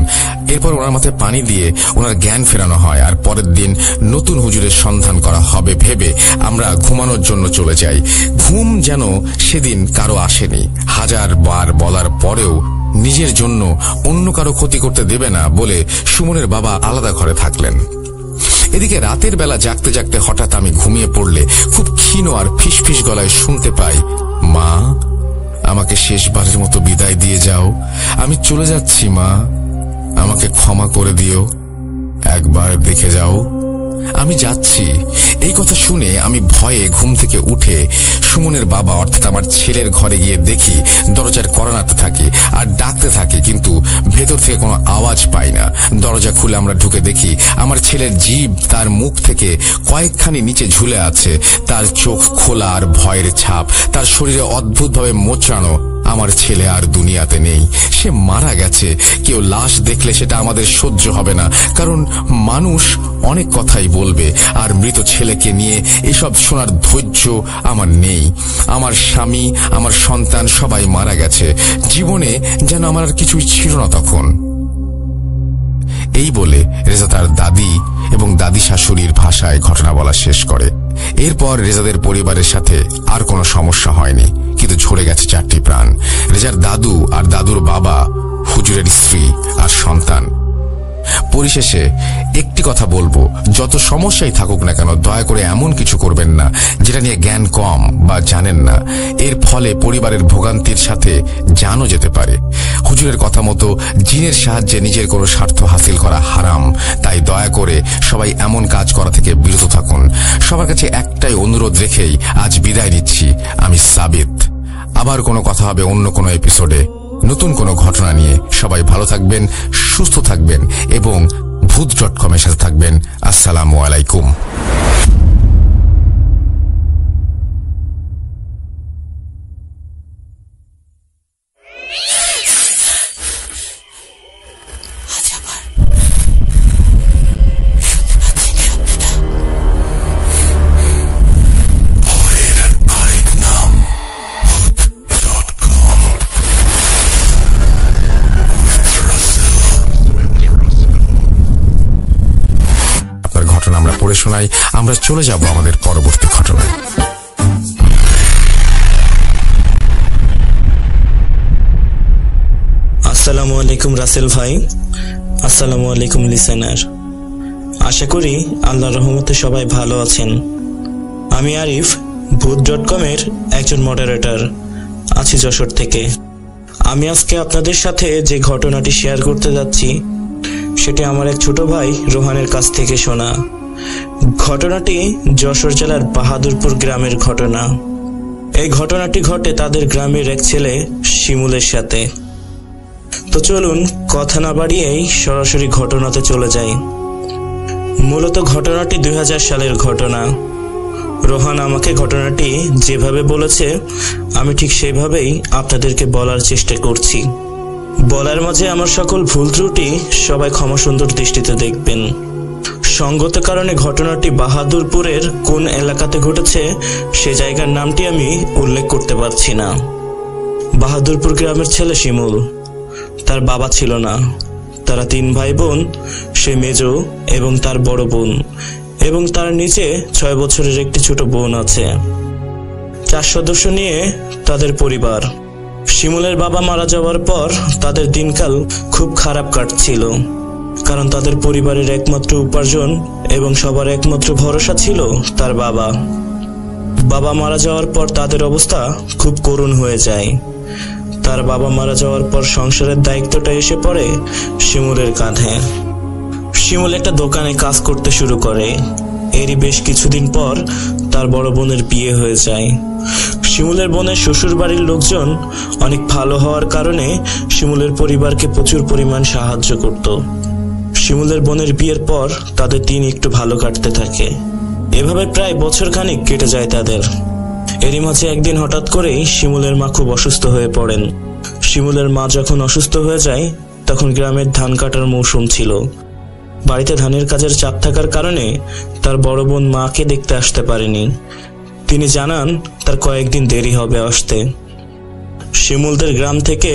এরপর ওনার মাথায় পানি দিয়ে ওনার জ্ঞান ফেরানো হয় আর পরের দিন নতুন হুজুরের সন্ধান করা হবে ভেবে আমরা ঘুমানোর জন্য চলে যাই। ঘুম যেন সেদিন কারো আসেনি। 1000 বার বলার পরেও নিজের জন্য অন্য কারো ক্ষতি করতে দেবে না বলে সুমনের বাবা আলাদা ঘরে থাকলেন। এদিকে রাতের বেলা জাগতে জাগতে হঠাৎ আমি ঘুমিয়ে পড়লে খুব ক্ষীণ আর ফিসফিস গলায় শুনতে পাই, মা, আমাকে শেষবারের মতো বিদায় দিয়ে যাও, আমি চলে যাচ্ছি মা, আমাকে ক্ষমা করে দিও, একবার দেখে যাও, আমি যাচ্ছি। এই কথা শুনে আমি ভয়ে ঘুম থেকে উঠে সুমনের বাবা অর্থাৎ আমার ছেলের ঘরে গিয়ে দেখি দরজার কড়া নাড়তে থাকি আর ডাকতে থাকি, কিন্তু ভেতর থেকে কোনো আওয়াজ পাই না। দরজা খুলে আমরা ঢুকে দেখি আমার ছেলের জিভ তার মুখ থেকে কয়েকখানি নিচে ঝুলে আছে, তার চোখ খোলা আর ভয়ের ছাপ, তার শরীরে অদ্ভুতভাবে মোচড়ানো। আমার ছেলে আর দুনিয়াতে নেই, সে মারা গেছে। কেউ লাশ দেখলে সেটা আমাদের সহ্য হবে না, কারণ মানুষ অনেক কথাই বলবে, আর মৃত ছেলেকে নিয়ে এসব শোনার ধৈর্য আমার নেই। আমার স্বামী, আমার সন্তান সবাই মারা গেছে, জীবনে যেন আমার আর কিছুই ছিল না তখন। এই বলে রেজা তার দাদি এবং দাদি শাশুড়ির ভাষায় ঘটনা বলা শেষ করে। এরপর রেজাদের পরিবারের সাথে আর কোনো সমস্যা হয়নি, কিন্তু ঝরে গেছে 4টি প্রাণ। রেজার দাদু আর দাদুর বাবা, হুজুরের স্ত্রী আর সন্তান। পরিশেষে একটি কথা বলবো, যত সমস্যাই থাকুক না কেন দয়া করে এমন কিছু করবেন না যেটা নিয়ে জ্ঞান কম বা জানেন না। এর ফলে পরিবারের ভোগান্তির সাথে জানও যেতে পারে। হুজুরের কথা মতো জিনের সাহায্যে নিজের কোনো স্বার্থ হাসিল করা হারাম, তাই দয়া করে সবাই এমন কাজ করা থেকে বিরত থাকুন। সবার কাছে একটাই অনুরোধ রেখেই আজ বিদায় নিচ্ছি। আমি সাবিত। আবার কোনো কথা হবে অন্য কোনো এপিসোডে, নতুন কোনো ঘটনা নিয়ে। সবাই ভালো থাকবেন, সুস্থ থাকবেন এবং ভূত.com-এর সাথে থাকবেন। আসসালামু আলাইকুম। শোনাই, আমরা চলে যাব আমাদের পরবর্তী ঘটনায়। আসসালামু আলাইকুম রাসেল ভাই, আসসালামু আলাইকুম লিসেনার। আশা করি আল্লাহর রহমতে সবাই ভালো আছেন। আমি আরিফ, ভূত.com এর একজন মডারেটর, আছি যশোর থেকে। আমি আজকে আপনাদের সাথে যে ঘটনাটি শেয়ার করতে যাচ্ছি সেটি আমার এক ছোট ভাই রোহানের কাছ থেকে শোনা। ঘটনাটি যশোর জেলার বাহাদুরপুর গ্রামের ঘটনা। এই ঘটনাটি ঘটে তাদের গ্রামের এক ছেলে শিমুলের সাথে। তো চলুন কথা না বাড়িয়েই সরাসরি ঘটনাতে চলে যাই। মূলত ঘটনাটি 2000 সালের ঘটনা। রোহান আমাকে ঘটনাটি যেভাবে বলেছে আমি ঠিক সেভাবেই আপনাদেরকে বলার চেষ্টা করছি। বলার মাঝে আমার সকল ভুল ত্রুটি সবাই ক্ষমা সুন্দর দৃষ্টিতে দেখবেন। সঙ্গত কারণে ঘটনাটি বাহাদুরপুরের কোন এলাকাতে ঘটেছে সে জায়গার নামটি আমি উল্লেখ করতে পারছি না। বাহাদুরপুর গ্রামের ছেলে শিমুল, তার বাবা ছিল না। তারা 3 ভাই বোন, সে মেজ এবং তার বড় বোন, এবং তার নিচে 6 বছরের একটি ছোট বোন আছে। 4 সদস্য নিয়ে তাদের পরিবার। শিমুলের বাবা মারা যাওয়ার পর তাদের দিনকাল খুব খারাপ কাটছিল, কারণ তাদের পরিবারের একমাত্র উপার্জন এবং সবার একমাত্র ভরসা ছিল তার বাবা। বাবা মারা যাওয়ার পর তাদের অবস্থা খুব করুণ হয়ে যায়। তার বাবা মারা যাওয়ার পর সংসারের দায়িত্বটা এসে পড়ে শিমুলের কাঁধে। শিমুল একটা দোকানে কাজ করতে শুরু করে। এরই বেশ কিছুদিন পর তার বড় বোনের বিয়ে হয়ে যায়। শিমুলের বোনের শ্বশুর বাড়ির লোকজন অনেক ভালো হওয়ার কারণে শিমুলের পরিবারকে প্রচুর পরিমাণ সাহায্য করত। শিমুলের বোনের বিয়ের পর তাদের দিন একটু ভালো কাটতে থাকে। এভাবে প্রায় বছরখানেক কেটে যায় তাদের। এরই মাঝে একদিন হঠাৎ করেই শিমুলের মা খুব অসুস্থ হয়ে পড়েন। শিমুলের মা যখন অসুস্থ হয়ে যায় তখন গ্রামের ধান কাটার মৌসুম ছিল। বাড়িতে ধানের কাজের চাপ থাকার কারণে তার বড় বোন মাকে দেখতে আসতে পারেনি। তিনি জানান তার কয়েকদিন দেরি হবে আসতে। শিমুলদের গ্রাম থেকে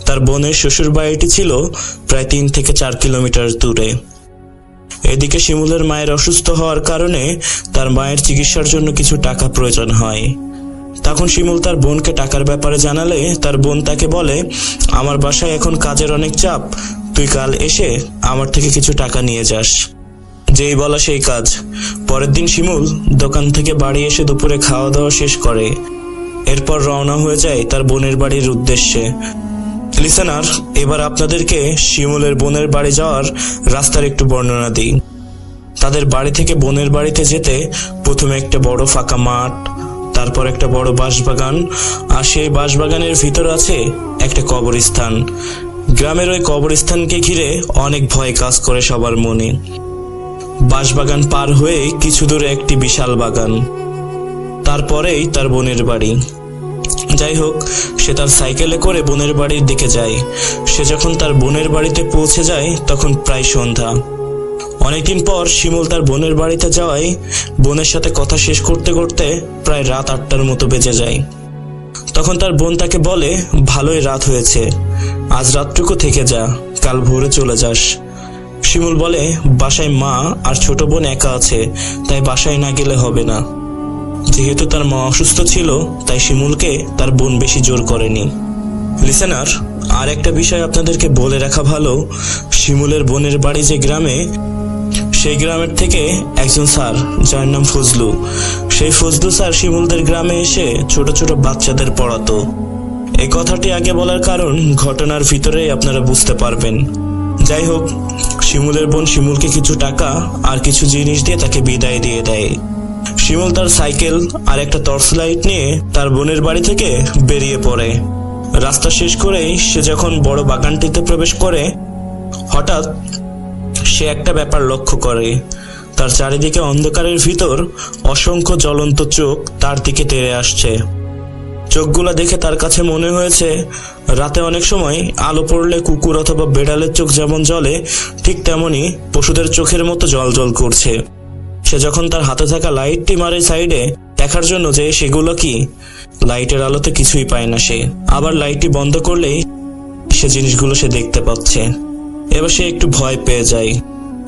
তার বোনের শ্বশুর বাড়িটি ছিল প্রায় 3 থেকে 4 কিলোমিটার দূরে। এদিকে শিমুলের মায়ের অসুস্থ হওয়ার কারণে তার মায়ের চিকিৎসার জন্য কিছু টাকা প্রয়োজন হয়। তখন শিমুল তার বোনকে টাকার ব্যাপারে জানালে তার বোন তাকে বলে, আমার বাসায় এখন কাজের অনেক চাপ, তুই কাল এসে আমার থেকে কিছু টাকা নিয়ে যাস। যেই বলা সেই কাজ। পরের দিন শিমুল দোকান থেকে বাড়ি এসে দুপুরে খাওয়া দাওয়া শেষ করে। এরপর রওনা হয়ে যায় তার বোনের বাড়ির উদ্দেশ্যে। লিসেনার, এবার আপনাদেরকে শিমুলের বোনের বাড়ি যাওয়ার রাস্তার একটু বর্ণনা দিই। তাদের বাড়ি থেকে বোনের বাড়িতে যেতে প্রথমে একটা বড় ফাঁকা মাঠ, তারপর একটা বড় বাঁশবাগান, আর সেই বাঁশবাগানের ভিতর আছে একটা কবরস্থান। গ্রামের ওই কবরস্থানকে ঘিরে অনেক ভয় কাজ করে সবার মনে। বাঁশবাগান পার হয়ে কিছু দূরে একটি বিশাল বাগান, তারপরেই তার বোনের বাড়ি। যাই হোক, সে তার সাইকেলে করে বোনের বাড়ির দিকে যায়। সে যখন তার বোনের বাড়িতে পৌঁছে যায় তখন প্রায় সন্ধ্যা। অনেকদিন পর শিমুল তার বোনের বাড়িতে যাওয়ায় বোনের সাথে কথা শেষ করতে করতে প্রায় রাত 8টার মতো বেজে যায়। তখন তার বোন তাকে বলে, ভালোই রাত হয়েছে, আজ রাতটুকু থেকে যা, কাল ভোরে চলে যাস। শিমুল বলে, বাসায় মা আর ছোট বোন একা আছে, তাই বাসায় না গেলে হবে না। যেহেতু তার মা অসুস্থ ছিল তাই শিমুলকে তার বোন বেশি জোর করেনি। লিসেনার, আর একটা বিষয় আপনাদেরকে বলে রাখা ভালো, শিমুলের বোনের বাড়ি যে গ্রামে, সেই গ্রামের থেকে একজন স্যার যার নাম ফজলু, সেই ফজলু স্যার শিমুলদের গ্রামে এসে ছোট ছোট বাচ্চাদের পড়াতো। এই কথাটি আগে বলার কারণ ঘটনার ভিতরেই আপনারা বুঝতে পারবেন। যাই হোক, শিমুলের বোন শিমুলকে কিছু টাকা আর কিছু জিনিস দিয়ে তাকে বিদায় দিয়ে দেয়। শিমুল তার সাইকেল আর একটা টর্চ লাইট নিয়ে তার বোনের বাড়ি থেকে বেরিয়ে পড়ে। রাস্তা শেষ করেই সে যখন বড় বাগানটিতে প্রবেশ করে, হঠাৎ সে একটা ব্যাপার লক্ষ্য করে। তার চারিদিকে অন্ধকারের ভিতর অসংখ্য জ্বলন্ত চোখ তার দিকে তেড়ে আসছে। চোখগুলা দেখে তার কাছে মনে হয়েছে রাতে অনেক সময় আলো পড়লে কুকুর অথবা বেড়ালের চোখ যেমন জ্বলে, ঠিক তেমনি পশুদের চোখের মতো জ্বল করছে। সে যখন তার হাতে থাকা লাইটটি মারে সাইডে দেখার জন্য যে সেগুলো কি, লাইটের আলোতে কিছুই পায় না সে। আবার লাইটটি বন্ধ করলেই সে জিনিসগুলো সে দেখতে পাচ্ছে। এবার সে একটু ভয় পেয়ে যায়।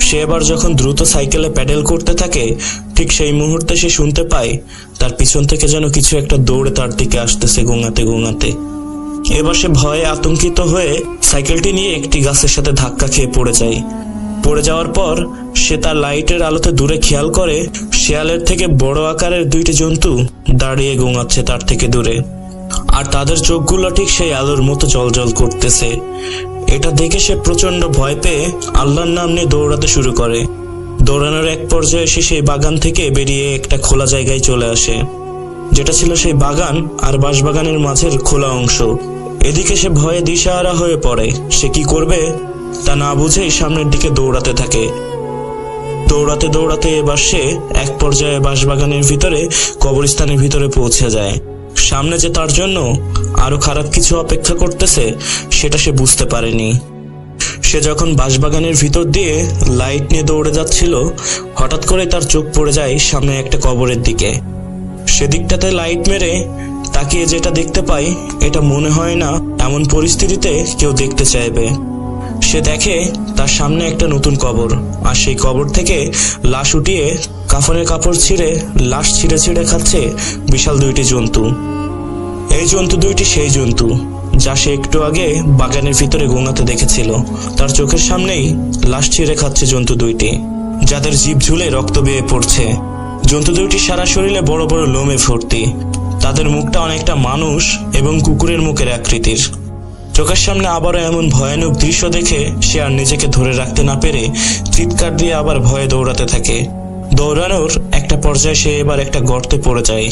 সে এবার যখন দ্রুত সাইকেলে প্যাডেল করতে থাকে, ঠিক সেই মুহূর্তে সে শুনতে পায় তার পিছন থেকে যেন কিছু একটা দৌড়ে তার দিকে আসতেছে গোঙাতে গোঙাতে। এবার সে ভয়ে আতঙ্কিত হয়ে সাইকেলটি নিয়ে একটি গাছের সাথে ধাক্কা খেয়ে পড়ে যায়। পড়ে যাওয়ার পর সে তার লাইটের আলোতে দূরে খেয়াল করে শেয়ালের থেকে বড় আকারের দুইটি জন্তু দাঁড়িয়ে গোঙাচ্ছে তার থেকে দূরে, আর তাদের চোখগুলো ঠিক সেই আলোর মতো জ্বলজ্বল করতেছে। এটা দেখে সে প্রচন্ড ভয় পেয়ে আল্লাহর নাম নিয়ে দৌড়াতে শুরু করে। দৌড়ানোর এক পর্যায়ে সে সেই বাগান থেকে বেরিয়ে একটা খোলা জায়গায় চলে আসে, যেটা ছিল সেই বাগান আর বাঁশবাগানের মাঝের খোলা অংশ। এদিকে সে ভয়ে দিশাহারা হয়ে পড়ে। সে কি করবে তা না বুঝেই সামনের দিকে দৌড়াতে থাকে। দৌড়াতে দৌড়াতে এবার সে এক পর্যায়ে বাঁশবাগানের ভিতরে কবরস্থানের ভিতরে পৌঁছে যায়। সামনে যে তার জন্য আরো খারাপ কিছু অপেক্ষা করতেছে সেটা সে বুঝতে পারেনি। সে যখন বাঁশবাগানের ভিতর দিয়ে লাইট নিয়ে দৌড়ে যাচ্ছিল, হঠাৎ করে তার চোখ পড়ে যায় সামনে একটা কবরের দিকে। সেদিকটাতে লাইট মেরে তাকিয়ে যেটা দেখতে পাই, এটা মনে হয় না এমন পরিস্থিতিতে কেউ দেখতে চাইবে। সে দেখে তার সামনে একটা নতুন কবর, আর সেই কবর থেকে লাশ উঠিয়ে কাফনের কাপড় ছিঁড়ে লাশ ছিঁড়ে ছিঁড়ে খাচ্ছে বিশাল দুইটি জন্তু। এই জন্তু দুইটি সেই জন্তু যা সে একটু আগে বাগানের ভিতরে গোঙাতে দেখেছিল। তার চোখের সামনেই লাশ ছিঁড়ে খাচ্ছে জন্তু দুইটি, যাদের জিভ ঝুলে রক্ত বেয়ে পড়ছে। জন্তু দুইটি সারা শরীরে বড় বড় লোমে ভর্তি। তাদের মুখটা অনেকটা মানুষ এবং কুকুরের মুখের আকৃতির। চোখের সামনে আবারও এমন ভয়ানক দৃশ্য দেখে সে আর নিজেকে ধরে রাখতে না পেরে চিৎকার দিয়ে আবার ভয়ে দৌড়াতে থাকে। দৌড়ানোর একটা পর্যায়ে সে এবার একটা গর্তে পড়ে যায়।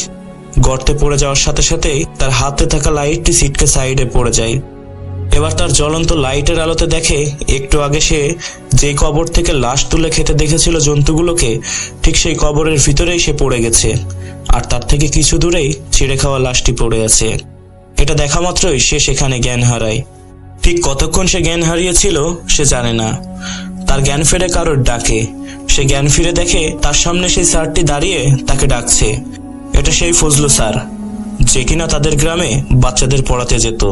গর্তে পড়ে যাওয়ার সাথে সাথেই তার হাতে থাকা লাইটটি ছিটকে সাইডে পড়ে যায়। এবার তার জ্বলন্ত লাইটের আলোতে দেখে একটু আগে সে যেই কবর থেকে লাশ তুলে খেতে দেখেছিল জন্তুগুলোকে, ঠিক সেই কবরের ভিতরেই সে পড়ে গেছে, আর তার থেকে কিছু দূরেই ছিঁড়ে খাওয়া লাশটি পড়ে আছে। এটা দেখা মাত্রই সে সেখানে জ্ঞান হারায়। ঠিক কতক্ষণ সে জ্ঞান হারিয়েছিল সে জানে না। তার জ্ঞান ফিরে কারোর ডাকে। সে জ্ঞান ফিরে দেখে তার সামনে সেই স্যারটি দাঁড়িয়ে তাকে ডাকছে। এটা সেই ফজলু স্যার, যে কিনা তাদের গ্রামে বাচ্চাদের পড়াতে যেত।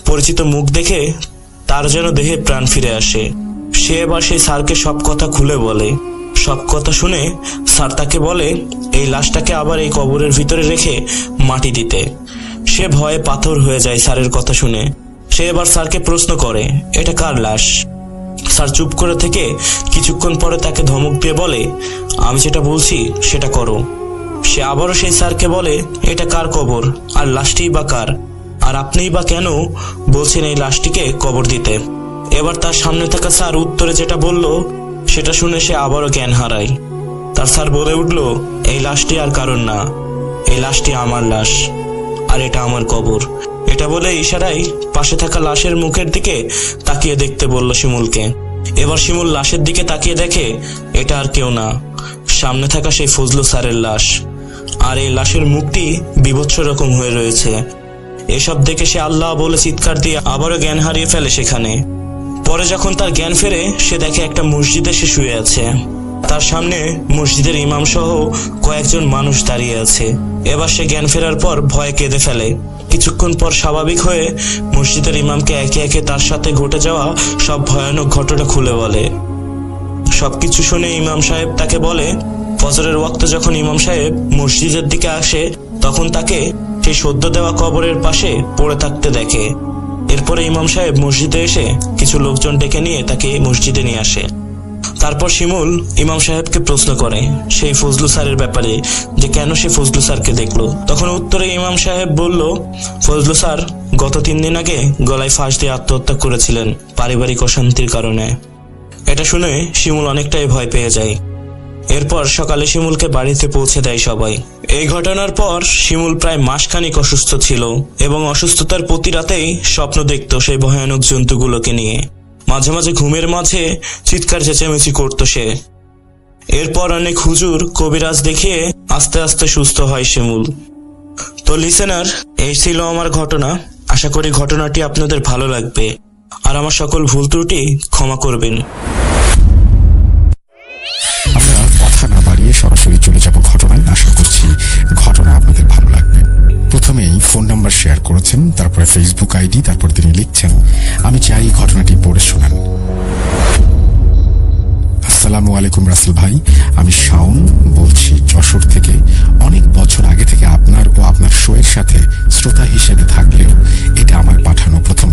পরিচিত মুখ দেখে তার যেন দেহে প্রাণ ফিরে আসে। সে এবার সেই স্যারকে সব কথা খুলে বলে। সব কথা শুনে স্যার তাকে বলে এই লাশটাকে আবার এই কবরের ভিতরে রেখে মাটি দিতে। সে ভয়ে পাথর হয়ে যায় স্যারের কথা শুনে। সে এবার স্যারকে প্রশ্ন করে এটা কার লাশ। স্যার চুপ করে থেকে কিছুক্ষণ পরে তাকে ধমক দিয়ে বলে আমি যেটা বলছি সেটা করো। সে আবারও সেই স্যারকে বলে এটা কার কবর, আর লাশটিই বা কার, আর আপনিই বা কেন বলছেন এই লাশটিকে কবর দিতে। এবার তার সামনে থাকা স্যার উত্তরে যেটা বলল সেটা শুনে সে আবারও জ্ঞান হারায়। তার স্যার বলে উঠল এই লাশটি আর কারণ না, এই লাশটি আমার লাশ, আর এটা আমার কবর। এটা বলে ইশারায় পাশে থাকা লাশের মুখের দিকে তাকিয়ে দেখতে বলল শিমুলকে। এবার শিমুল লাশের দিকে তাকিয়ে দেখে এটা আর কেউ না, সামনে থাকা সেই ফজলু স্যারের লাশ, আর এই লাশের মুখটি বিভৎস রকম হয়ে রয়েছে। এসব দেখে সে আল্লাহ বলে চিৎকার দিয়ে আবারও জ্ঞান হারিয়ে ফেলে সেখানে। পরে যখন তার জ্ঞান ফেরে সে দেখে একটা মসজিদে সে শুয়ে আছে। তার সামনে মসজিদের ইমাম সহ কয়েকজন মানুষ দাঁড়িয়ে আছে। এবার সে জ্ঞান ফেরার পর ভয়ে কেঁদে ফেলে। কিছুক্ষণ পর স্বাভাবিক হয়ে মসজিদের ইমামকে একে একে তার সাথে ঘটে যাওয়া সব ভয়ানক ঘটনা খুলে বলে। সবকিছু শুনে ইমাম সাহেব তাকে বলে ফজরের ওয়াক্তে যখন ইমাম সাহেব মসজিদের দিকে আসে তখন তাকে সেই সদ্য দেওয়া কবরের পাশে পড়ে থাকতে দেখে। এরপরে ইমাম সাহেব মসজিদে এসে কিছু লোকজন ডেকে নিয়ে তাকে মসজিদে নিয়ে আসে। তারপর শিমুল ইমাম সাহেবকে প্রশ্ন করে সেই ফজলু স্যারের ব্যাপারে, যে কেন সে ফজলু স্যারকে দেখলো। তখন উত্তরে ইমাম সাহেব বলল ফজলু স্যার গত 3 দিন আগে গলায় ফাঁস দিয়ে আত্মহত্যা করেছিলেন পারিবারিক অশান্তির কারণে। এটা শুনে শিমুল অনেকটাই ভয় পেয়ে যায়। এরপর সকালে শিমুলকে বাড়িতে পৌঁছে দেয় সবাই। এই ঘটনার পর শিমুল প্রায় মাসখানিক অসুস্থ ছিল এবং অসুস্থতার প্রতি রাতেই স্বপ্ন দেখত সেই ভয়ানক জন্তুগুলোকে নিয়ে। মাঝে মাঝে ঘুমের মাঝে চিৎকার চেঁচামেচি করত সে। এরপর অনেক হুজুর কবিরাজ দেখিয়ে আস্তে আস্তে সুস্থ হয় শিমুল। তো লিসেনার, এই ছিল আমার ঘটনা। আশা করি ঘটনাটি আপনাদের ভালো লাগবে, আর আমার সকল ভুল ত্রুটি ক্ষমা করবেন। আমরা কথা না বাড়িয়ে সরাসরি চলে যাব ঘটনায়। আশা করছি ঘটনা আপনাদের ভালো লাগবে। প্রথমেই ফোন নাম্বার শেয়ার করেছেন, তারপরে ফেসবুক আইডি, তারপর তিনি লিখছেন আমি চাই ঘটনাটি পড়ে শোনান। আসসালামু আলাইকুম রাসেল ভাই, আমি শাওন বলছি যশোর থেকে। অনেক বছর আগে থেকে আপনার ও আপনার শোয়ের সাথে শ্রোতা হিসেবে থাকলেও এটা আমার পাঠানো প্রথম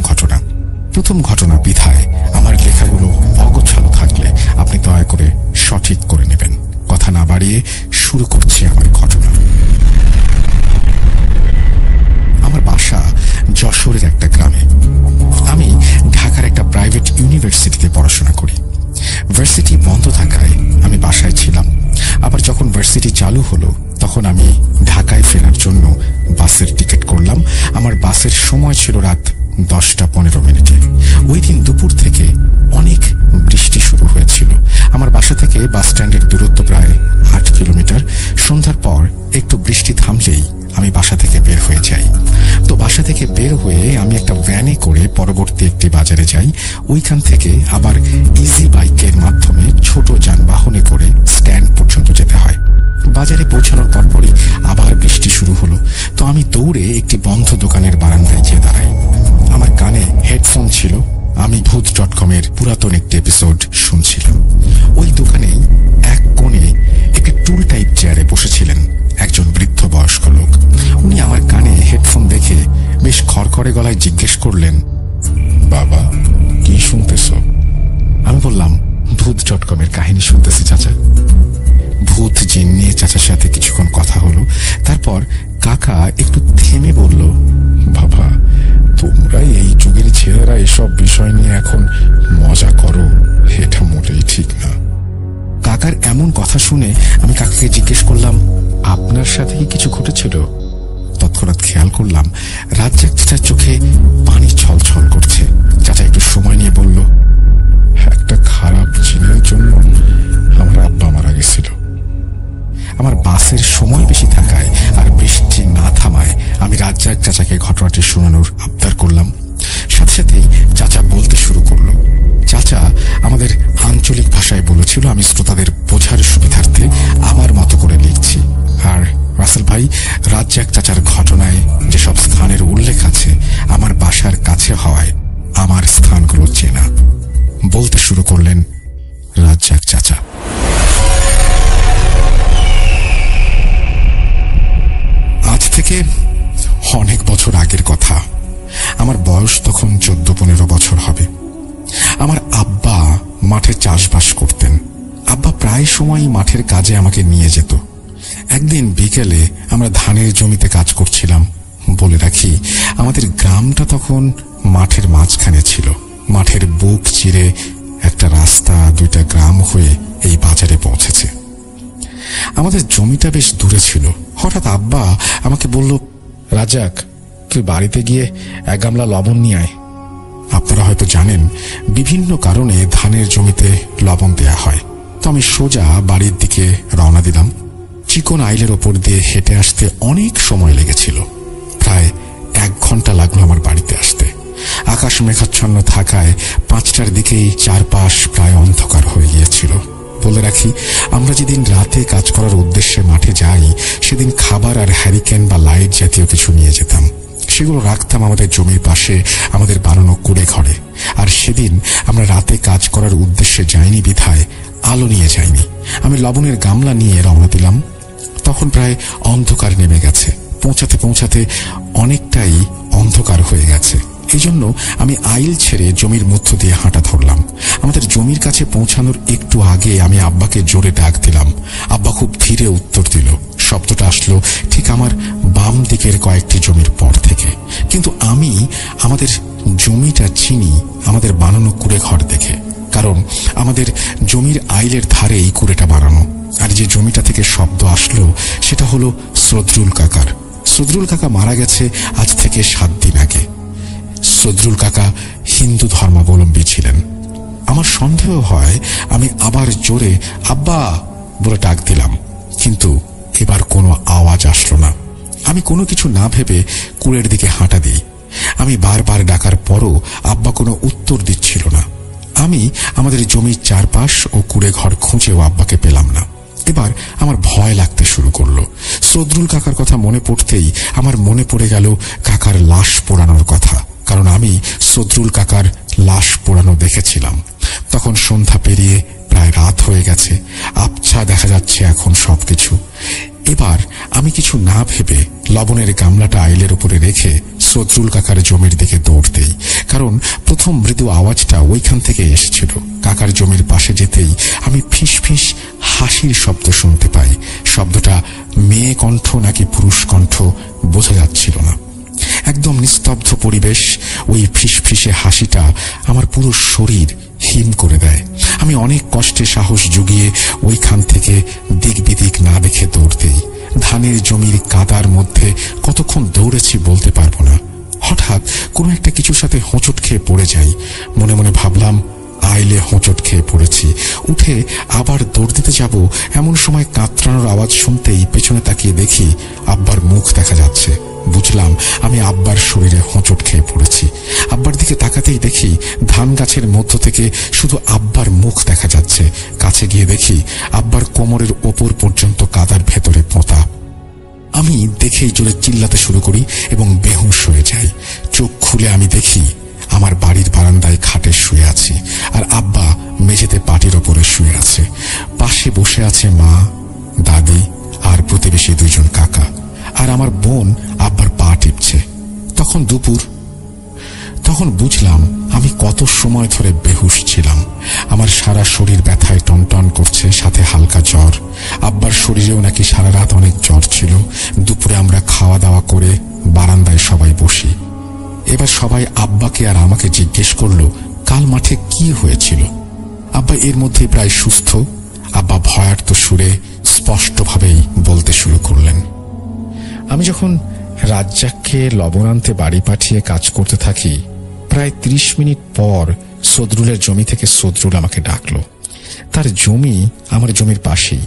ঘটনা বিধায় আমার লেখাগুলো অগোছালো থাকলে আপনি ঠিক করে নেবেন। কথা না বাড়িয়ে শুরু করছি আমার ঘটনা। আমার বাসা যশোরের একটা গ্রামে। আমি ঢাকার একটা প্রাইভেট ইউনিভার্সিটিতে পড়াশোনা করি। ভার্সিটি বন্ধ থাকায় আমি বাসায় ছিলাম। আবার যখন ভার্সিটি চালু হলো তখন আমি ঢাকায় ফেরার জন্য বাসের টিকিট করলাম। আমার বাসের সময় ছিল রাত 10:15। ওই দিন দুপুর থেকে অনেক বৃষ্টি শুরু হয়েছিল। আমার বাসা থেকে বাস স্ট্যান্ডের দূরত্ব প্রায় 8 কিলোমিটার। সন্ধ্যার পর একটু বৃষ্টি থামলেই আমি বাসা থেকে বের হয়ে যাই। তো বাসা থেকে বের হয়ে আমি একটা ভ্যানে করে পরবর্তী একটি বাজারে যাই। ওইখান থেকে আবার ইজি বাইকের মাধ্যমে ছোট যানবাহনে করে স্ট্যান্ড পর্যন্ত যেতে হয়। বাজারে পৌঁছানোর পরপরই আবার বৃষ্টি শুরু হলো। তো আমি দৌড়ে একটি বন্ধ দোকানের বারান্দায় গিয়ে দাঁড়াই। আমার কানে হেডফোন ছিল। আমি ভূত.com-এর পুরাতন একটি এপিসোড শুনছিলাম। ওই দোকানেই এক কোণে একটি টুল টাইপ চেয়ারে বসেছিলেন একজন বৃদ্ধ বয়স্ক লোক। উনি আমার কানে হেডফোন দেখে বেশ খড়খড়ে গলায় জিজ্ঞেস করলেন, বাবা কি শুনতেছ? আমি বললাম, ভূত.com-এর কাহিনী শুনতেছি চাচা। ভূত জিন নিয়ে চাচার সাথে কিছুক্ষণ কথা হলো। তারপর কাকা একটু থেমে বলল, বাবা তোমরা এই যুগের ছেলেরা এসব বিষয় নিয়ে এখন মজা করো, এটা মোটেই ঠিক না। কাকার এমন কথা শুনে আমি কাকাকে জিজ্ঞেস করলাম, আপনার সাথে কি কিছু ঘটেছিল? তৎক্ষণাৎ খেয়াল করলাম রাজ্জাক চাচার চোখে পানি ছলছল করছে। চাচা একটু সময় নিয়ে বলল, একটা খারাপ জিনের জন্য আমার আব্বা মারা গেছিল। আমার বাসের সময় বেশি থাকায় আর বৃষ্টি না থামায় আমি রাজ্জাক চাচাকে ঘটনাটি শোনানোর আবদার করলাম। সাথে সাথেই চাচা বলতে শুরু করলো। চাচা আমাদের আঞ্চলিক ভাষায় বলেছিল, আমি শ্রোতাদের বোঝার সুবিধার্থে আমার মতো করে লিখছি। আর রাসেল ভাই, রাজ্জাক চাচার ঘটনায় যেসব স্থানের উল্লেখ আছে আমার বাসার কাছে হওয়ায় আমার স্থানগুলো চেনা। বলতে শুরু করলেন রাজ্জাক চাচা। আজ থেকে অনেক বছর আগের কথা। আমার বয়স তখন 14-15 বছর হবে। আমার আব্বা মাঠে চাষবাস করতেন। আব্বা প্রায় সময়ই মাঠের কাজে আমাকে নিয়ে যেত। একদিন বিকেলে আমরা ধানের জমিতে কাজ করছিলাম। বলে রাখি, আমাদের গ্রামটা তখন মাঠের মাঝখানে ছিল। মাঠের বুক চিরে একটা রাস্তা 2টা গ্রাম হয়ে এই বাজারে পৌঁছেছে। আমাদের জমিটা বেশ দূরে ছিল। হঠাৎ আব্বা আমাকে বলল, রাজ্জাক তুই বাড়িতে গিয়ে 1 গামলা লবণ নিয়ে আয়। আপনারা হয়তো জানেন বিভিন্ন কারণে ধানের জমিতে লবণ দেয়া হয়। তো আমি সোজা বাড়ির দিকে রওনা দিলাম। চিকন আইলের ওপর দিয়ে হেঁটে আসতে অনেক সময় লেগেছিল। প্রায় 1 ঘন্টা লাগলো আমার বাড়িতে আসতে। আকাশ মেঘাচ্ছন্ন থাকায় 5টার দিকেই চারপাশ প্রায় অন্ধকার হয়ে গিয়েছিল। বলে রাখি, আমরা যেদিন রাতে কাজ করার উদ্দেশ্যে মাঠে যাই সেদিন খাবার আর হ্যারিকেন বা লাইট জাতীয় কিছু নিয়ে যেতাম। সেগুলো রাখতাম আমাদের জমির পাশে আমাদের বানানো কুড়ে ঘরে। আর সেদিন আমরা রাতে কাজ করার উদ্দেশ্যে যাইনি বিধায় আলো নিয়ে যাইনি। আমি লবণের গামলা নিয়ে রওনা দিলাম। তখন প্রায় অন্ধকার নেমে গেছে। পৌঁছাতে পৌঁছাতে অনেকটাই অন্ধকার হয়ে গেছে। এই জন্য আমি আইল ছেড়ে জমির মধ্য দিয়ে হাঁটা ধরলাম। আমাদের জমির কাছে পৌঁছানোর একটু আগে আমি আব্বাকে জোরে ডাক দিলাম। আব্বা খুব ধীরে উত্তর দিল। শব্দটা আসলো ঠিক আমার বাম দিকের কয়েকটি জমির পর থেকে। কিন্তু আমি আমাদের জমিটা চিনি আমাদের বানানো কুড়ে ঘর দেখে। কারণ আমাদের জমির আইলের ধারে এই কুড়েটা বানানো। আর যে জমিটা থেকে শব্দ আসলো সেটা হলো সদরুল কাকার। সদরুল কাকা মারা গেছে আজ থেকে 7 দিন আগে। সদরুল কাকা হিন্দু ধর্মাবলম্বী ছিলেন। আমার সন্দেহ হয় আমি আবার জোরে আব্বা বলে ডাক দিলাম, কিন্তু এবার কোনো আওয়াজ আসলো না। আমি কোনো কিছু না ভেবে কুড়ের দিকে হাঁটা দিই। আমি বারবার ডাকার পরও আব্বা কোনো উত্তর দিচ্ছিল না। আমি আমাদের জমির চারপাশ ও কুড়ে ঘর খুঁজেও আব্বাকে পেলাম না। এবার আমার ভয় লাগতে শুরু করলো। সদরুল কাকার কথা মনে পড়তেই আমার মনে পড়ে গেল কাকার লাশ পোড়ানোর কথা। কারণ আমি সদরুল কাকার লাশ পোড়ানো দেখেছিলাম। তখন সন্ধ্যা পেরিয়ে প্রায় রাত হয়ে গেছে। আবছা দেখা যাচ্ছে এখন সবকিছু। এবার আমি কিছু না ভেবে লবণের গামলাটা আইলের উপরে রেখে সদরুল কাকার জমির দিকে দৌড় দেই। কারণ প্রথম মৃদু আওয়াজটা ওইখান থেকে এসেছিল। কাকার জমির পাশে যেতেই আমি ফিস ফিস হাসির শব্দ শুনতে পাই। শব্দটা মেয়ে কণ্ঠ নাকি পুরুষ কণ্ঠ বোঝা যাচ্ছিল না। একদম নিস্তব্ধ পরিবেশ। ওই ফিসফিসে হাসিটা আমার পুরো শরীর হিম করে দেয়। আমি অনেক কষ্টে সাহস জুগিয়ে ওইখান থেকে দিক বিদিক না দেখে দৌড় দিই। ধানের জমির কাদার মধ্যে কতক্ষণ দৌড়েছি বলতে পারবো না। হঠাৎ কোনো একটা কিছুর সাথে হোঁচট খেয়ে পড়ে যাই। মনে মনে ভাবলাম, আইলে হোঁচট খেয়ে পড়েছি। উঠে আবার দৌড় দিতে যাব, এমন সময় কাতরানোর আওয়াজ শুনতেই পেছনে তাকিয়ে দেখি আব্বার মুখ দেখা যাচ্ছে। বুঝলাম আমি আব্বার শরীরে হোঁচট খেয়ে পড়েছি। আব্বার দিকে তাকাতেই দেখি ধান গাছের মধ্য থেকে শুধু আব্বার মুখ দেখা যাচ্ছে। কাছে গিয়ে দেখি আব্বার কোমরের ওপর পর্যন্ত কাদার ভেতরে পোঁতা। আমি দেখেই জোরে চিল্লাতে শুরু করি এবং বেহুঁশ হয়ে যাই। চোখ খুলে আমি দেখি আমার বাড়ির বারান্দায় খাটে শুয়ে আছি, আর আব্বা মেঝেতে পাটির ওপরে শুয়ে আছে। পাশে বসে আছে মা, দাদি আর প্রতিবেশী 2 জন কাকা, আর আমার বোন আব্বার পা টিপছে। তখন দুপুর। তখন বুঝলাম আমি কত সময় ধরে বেহুশ ছিলাম। আমার সারা শরীর ব্যথায় টনটন করছে, সাথে হালকা জ্বর। আব্বার শরীরেও নাকি সারা রাত অনেক জ্বর ছিল। দুপুরে আমরা খাওয়া দাওয়া করে বারান্দায় সবাই বসি। এবার সবাই আব্বাকে আর আমাকে জিজ্ঞেস করলো কাল মাঠে কি হয়েছিল। আব্বা এর মধ্যে প্রায় সুস্থ। আব্বা ভয়ার্ত সুরে স্পষ্টভাবেই বলতে শুরু করলেন, আমি যখন রাজ্জাককে লবণ আনতে বাড়ি পাঠিয়ে কাজ করতে থাকি, প্রায় 30 মিনিট পর সদরুলের জমি থেকে সদরুল আমাকে ডাকলো। তার জমি আমার জমির পাশেই।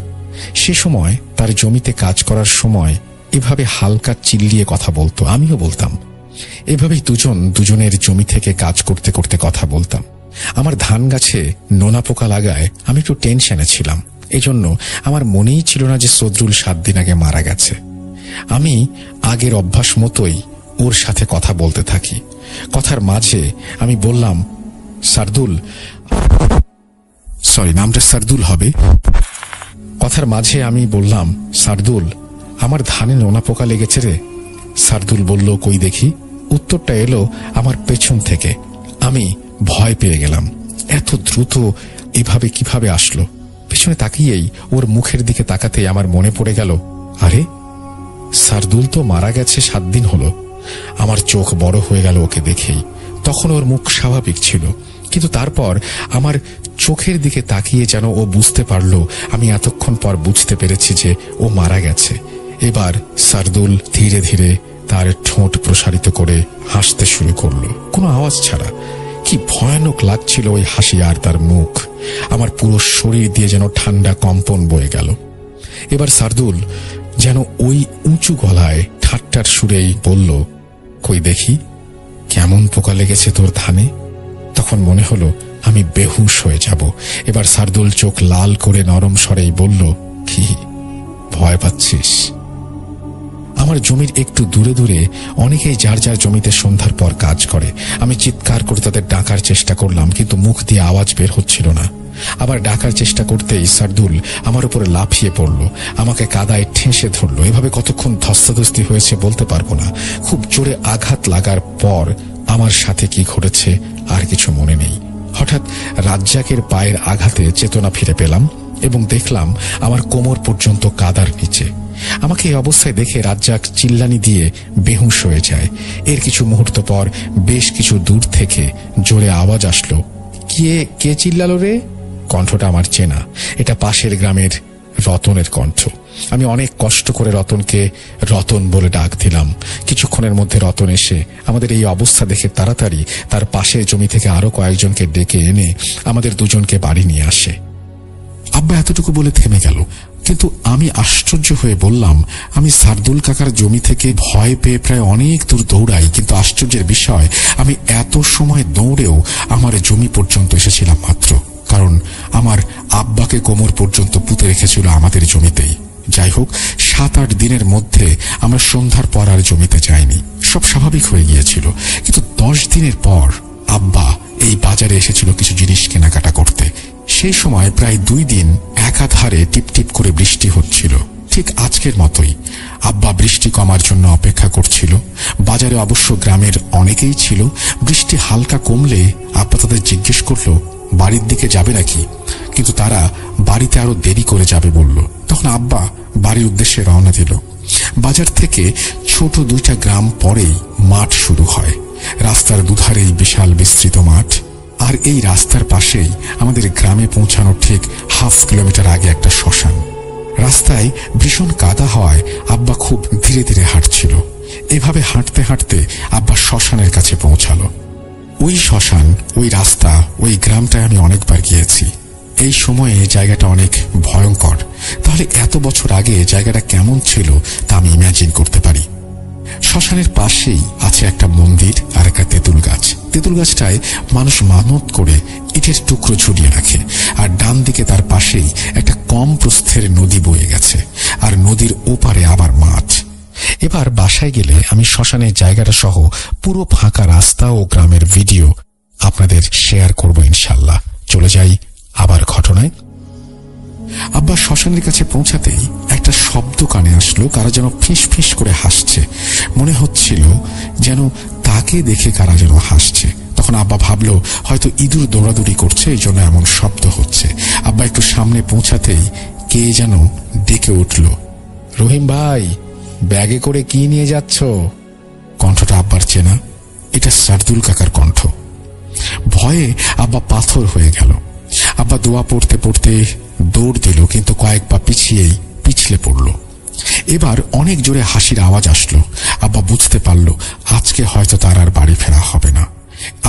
সে সময় তার জমিতে কাজ করার সময় এভাবে হালকা চিল্লিয়ে কথা বলতো, আমিও বলতাম। এভাবেই দুজনের জমি থেকে কাজ করতে করতে কথা বলতাম। আমার ধান গাছে নোনা পোকা লাগায় আমি একটু টেনশনে ছিলাম। এজন্য আমার মনেই ছিল না যে সদরুল 7 দিন আগে মারা গেছে। আমি আগের অভ্যাস মতোই ওর সাথে কথা বলতে থাকি। কথার মাঝে আমি বললাম, সারদুল, নামটা সারদুল হবে। কথার মাঝে আমি বললাম, সারদুল, আমার ধানে নোনা পোকা লেগেছে রে। সারদুল বলল, কই দেখি। উত্তরটা এলো আমার পেছন থেকে। আমি ভয় পেয়ে গেলাম। এত দ্রুত এভাবে কিভাবে আসলো? পেছনে তাকিয়েই ওর মুখের দিকে তাকাতেই আমার মনে পড়ে গেল, আরে সারদুল তো মারা গেছে 7 দিন হলো। আমার চোখ বড় হয়ে গেল ওকে দেখেই। তখন ওর মুখ স্বাভাবিক ছিল, কিন্তু তারপর আমার চোখের দিকে তাকিয়ে যেন ও বুঝতে পারলো আমি এতক্ষণ পর বুঝতে পেরেছি যে ও মারা গেছে। এবার সারদুল ধীরে ধীরে তার ঠোঁট প্রসারিত করে হাসতে শুরু করলো, কোনো আওয়াজ ছাড়া। কি ভয়ানক লাগছিল ওই হাসি আর তার মুখ। আমার পুরো শরীর দিয়ে যেন ঠান্ডা কম্পন বয়ে গেল। এবার সারদুল যেন ওই উঁচু গলায় ঠাট্টার সুরেই বলল, কই দেখি কেমন পোকা লেগেছে তোর ধানে। তখন মনে হলো আমি বেহুশ হয়ে যাব। এবার সারদুল চোখ লাল করে নরম স্বরেই বলল, কি ভয় পাচ্ছিস? আমার জমির একটু দূরে দূরে অনেকেই যার যার জমিতে সন্ধ্যার পর কাজ করে। আমি চিৎকার করে তাদের ডাকার চেষ্টা করলাম, কিন্তু মুখ দিয়ে আওয়াজ বের হচ্ছিল না। আবার ডাকার চেষ্টা করতেই সারদুল আমার উপরে লাফিয়ে পড়ল, আমাকে কাদায় ঠেসে ধরল। এভাবে কতক্ষণ ধস্তাধস্তি হয়েছে বলতে পারবো না। খুব জোরে আঘাত লাগার পর আমার সাথে কি ঘটেছে আর কিছু মনে নেই। হঠাৎ রাজ্জাকের পায়ের আঘাতে চেতনা ফিরে পেলাম এবং দেখলাম আমার কোমর পর্যন্ত কাদার নিচে। আমাকে এই অবস্থায় দেখে রাজ্জাক চিল্লানি দিয়ে বেহুশ হয়ে যায়। এর কিছু মুহূর্ত পর বেশ কিছু দূর থেকে জোরে আওয়াজ আসলো, কে চিল্লালো রে? কণ্ঠটা আমার চেনা। এটা পাশের গ্রামের রতনের কণ্ঠ। আমি অনেক কষ্ট করে রতনকে রতন বলে ডাক দিলাম। কিছুক্ষণের মধ্যে রতন এসে আমাদের এই অবস্থা দেখে তাড়াতাড়ি তার পাশের জমি থেকে আরো কয়েকজনকে ডেকে এনে আমাদের 2 জনকে বাড়ি নিয়ে আসে। আব্বা এতটুকু বলে থেমে গেল, কিন্তু আমি আশ্চর্য হয়ে বললাম, আমি সারদুল কাকার জমি থেকে ভয় পেয়ে প্রায় অনেক দূর দৌড়াই, কিন্তু আশ্চর্যের বিষয় আমি এত সময় দৌড়েও আমার জমি পর্যন্ত এসেছিলাম মাত্র। কারণ আমার আব্বাকে কোমর পর্যন্ত পুঁতে রেখেছিল আমাদের জমিতেই। যাই হোক, 7-8 দিনের মধ্যে আমরা সন্ধ্যার পর আর জমিতে যাইনি। সব স্বাভাবিক হয়ে গিয়েছিল। কিন্তু 10 দিনের পর আব্বা এই বাজারে এসেছিল কিছু জিনিস কেনাকাটা করতে। সেই সময় প্রায় 2 দিন একাধারে টিপটিপ করে বৃষ্টি হচ্ছিল, ঠিক আজকের মতোই। আব্বা বৃষ্টি কমার জন্য অপেক্ষা করছিল। বাজারে অবশ্য গ্রামের অনেকেই ছিল। বৃষ্টি হালকা কমলে আব্বা তাদের জিজ্ঞেস করলো, বাড়ির দিকে যাবে নাকি? কিন্তু তারা বাড়িতে আরো দেরি করে যাবে বলল। তখন আব্বা বাড়ির উদ্দেশ্যে রওনা দিল। বাজার থেকে ছোট 2টা গ্রাম পরেই মাঠ শুরু হয়। রাস্তার দুধারেই বিশাল বিস্তৃত মাঠ, আর এই রাস্তার পাশেই আমাদের গ্রামে পৌঁছানোর ঠিক 1/2 কিলোমিটার আগে একটা শ্মশান। রাস্তায় ভীষণ কাদা হওয়ায় আব্বা খুব ধীরে ধীরে হাঁটছিল। এভাবে হাঁটতে হাঁটতে আব্বা শ্মশানের কাছে পৌঁছালো। ওই শ্মশান, ওই রাস্তা, ওই গ্রামটায় আমি অনেকবার গিয়েছি। এই সময়ে জায়গাটা অনেক ভয়ঙ্কর। তাহলে এত বছর আগে জায়গাটা কেমন ছিল তা আমি ইমাজিন করতে পারি। শ্মশানের পাশেই আছে একটা মন্দির আর একটা তেঁতুল গাছ। তেঁতুল গাছটায় মানুষ মানত করে ইটের টুকরো ঝুলিয়ে রাখে, আর ডান দিকে তার পাশেই একটা কম প্রস্থের নদী বয়ে গেছে, আর নদীর ওপারে আবার মাঠ। এবার বাসায় গেলে আমি শ্মশানের জায়গাটা সহ পুরো ফাঁকা রাস্তা ও গ্রামের ভিডিও আপনাদের শেয়ার করব ইনশাল্লাহ। চলে যাই আবার ঘটনায়। আব্বা শ্মশানের কাছে পৌঁছাতেই একটা শব্দ কানে আসলো। কারা যেন ফিস ফিস করে হাসছে। মনে হচ্ছিল যেন তাকে দেখে কারা যেন হাসছে। তখন আব্বা ভাবলো হয়তো ইঁদুর দৌড়াদৌড়ি করছে, এই জন্য এমন শব্দ হচ্ছে। আব্বা একটু সামনে পৌঁছাতেই কে যেন ডেকে উঠল, রহিম ভাই, ব্যাগে করে কি নিয়ে যাচ্ছ? কণ্ঠটা আব্বার চেনা। এটা সারদুল কাকার কণ্ঠ। ভয়ে আব্বা পাথর হয়ে গেল। আব্বা দোয়া পড়তে পড়তে দৌড় দিল, কিন্তু কয়েক পা পিছলে পড়ল। এবার অনেক জোরে হাসির আওয়াজ আসলো। আব্বা বুঝতে পারল আজকে হয়তো তার আর বাড়ি ফেরা হবে না।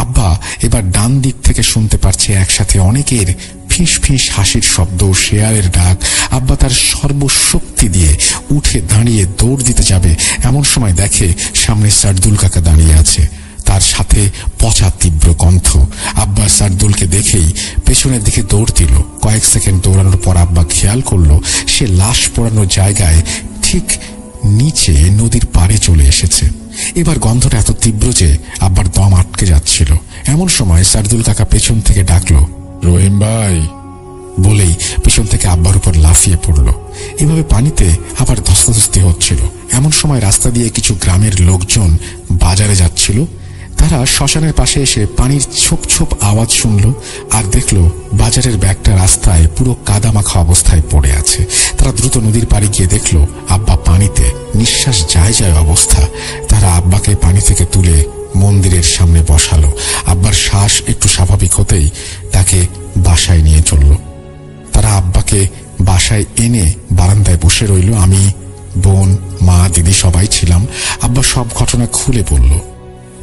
আব্বা এবার ডান দিক থেকে শুনতে পারছে একসাথে অনেকের ফিস ফিস হাসির শব্দ, শেয়ালের ডাক। আব্বা তার সর্বশক্তি দিয়ে উঠে দাঁড়িয়ে দৌড় দিতে যাবে, এমন সময় দেখে সামনে সারদুল কাকা দাঁড়িয়ে আছে, তার সাথে পচা তীব্র কণ্ঠ। আব্বা সারদুলকে দেখেই পেছনের দিকে দৌড় দিল। কয়েক সেকেন্ড দৌড়ানোর পর আব্বা খেয়াল করলো সে লাশ পোড়ানো জায়গায় ঠিক নিচে নদীর পাড়ে চলে এসেছে। এবার গন্ধটা এত তীব্র যে আব্বার দম আটকে যাচ্ছিল। এমন সময় সারদুল কাকা পেছন থেকে ডাকলো, রহিম ভাই, বলেই পেছন থেকে আব্বার উপর লাফিয়ে পড়ল। এভাবে পানিতে আবার ধস্তাধস্তি হচ্ছিল। এমন সময় রাস্তা দিয়ে কিছু গ্রামের লোকজন বাজারে যাচ্ছিল। তারা শ্মশানের পাশে এসে পানির ছোপ ছোপ আওয়াজ শুনল আর দেখলো বাজারের ব্যাগটা রাস্তায় পুরো কাদামাখা অবস্থায় পড়ে আছে। তারা দ্রুত নদীর পাড়ে গিয়ে দেখলো আব্বা পানিতে, নিঃশ্বাস যায় যায় অবস্থা। তারা আব্বাকে পানি থেকে তুলে মন্দিরের সামনে বসালো। আব্বার শ্বাস একটু স্বাভাবিক হতেই তাকে বাসায় নিয়ে চলল। তারা আব্বাকে বাসায় এনে বারান্দায় বসে রইল। আমি, বোন, মা, দিদি সবাই ছিলাম। আব্বা সব ঘটনা খুলে বলল।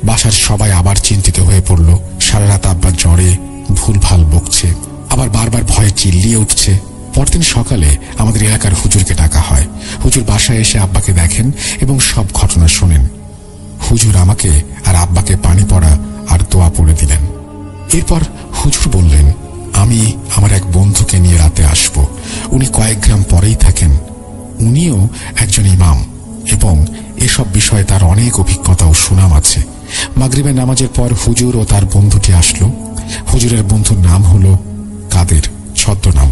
বাসার সবাই আবার চিন্তিত হয়ে পড়ল। সারা রাত আব্বা জ্বরে ভুলভাল বকছে, আবার বারবার ভয়ে চিল্লিয়ে উঠছে। পরদিন সকালে আমাদের এলাকার হুজুরকে ডাকা হয়। হুজুর বাসায় এসে আব্বাকে দেখেন এবং সব ঘটনা শোনেন। হুজুর আমাকে আর আব্বাকে পানি পড়া আর দোয়া পড়ে দিলেন। এরপর হুজুর বললেন আমি আমার এক বন্ধুকে নিয়ে রাতে আসব। উনি কয়েক গ্রাম পরেই থাকেন। উনিও একজন ইমাম এবং এসব বিষয়ে তার অনেক অভিজ্ঞতা ও সুনাম আছে। মাগরিবের নামাজের পর হুজুর ও তার বন্ধুটি আসলো। হুজুরের বন্ধুর নাম হলো কাদের, ছদ্মনাম।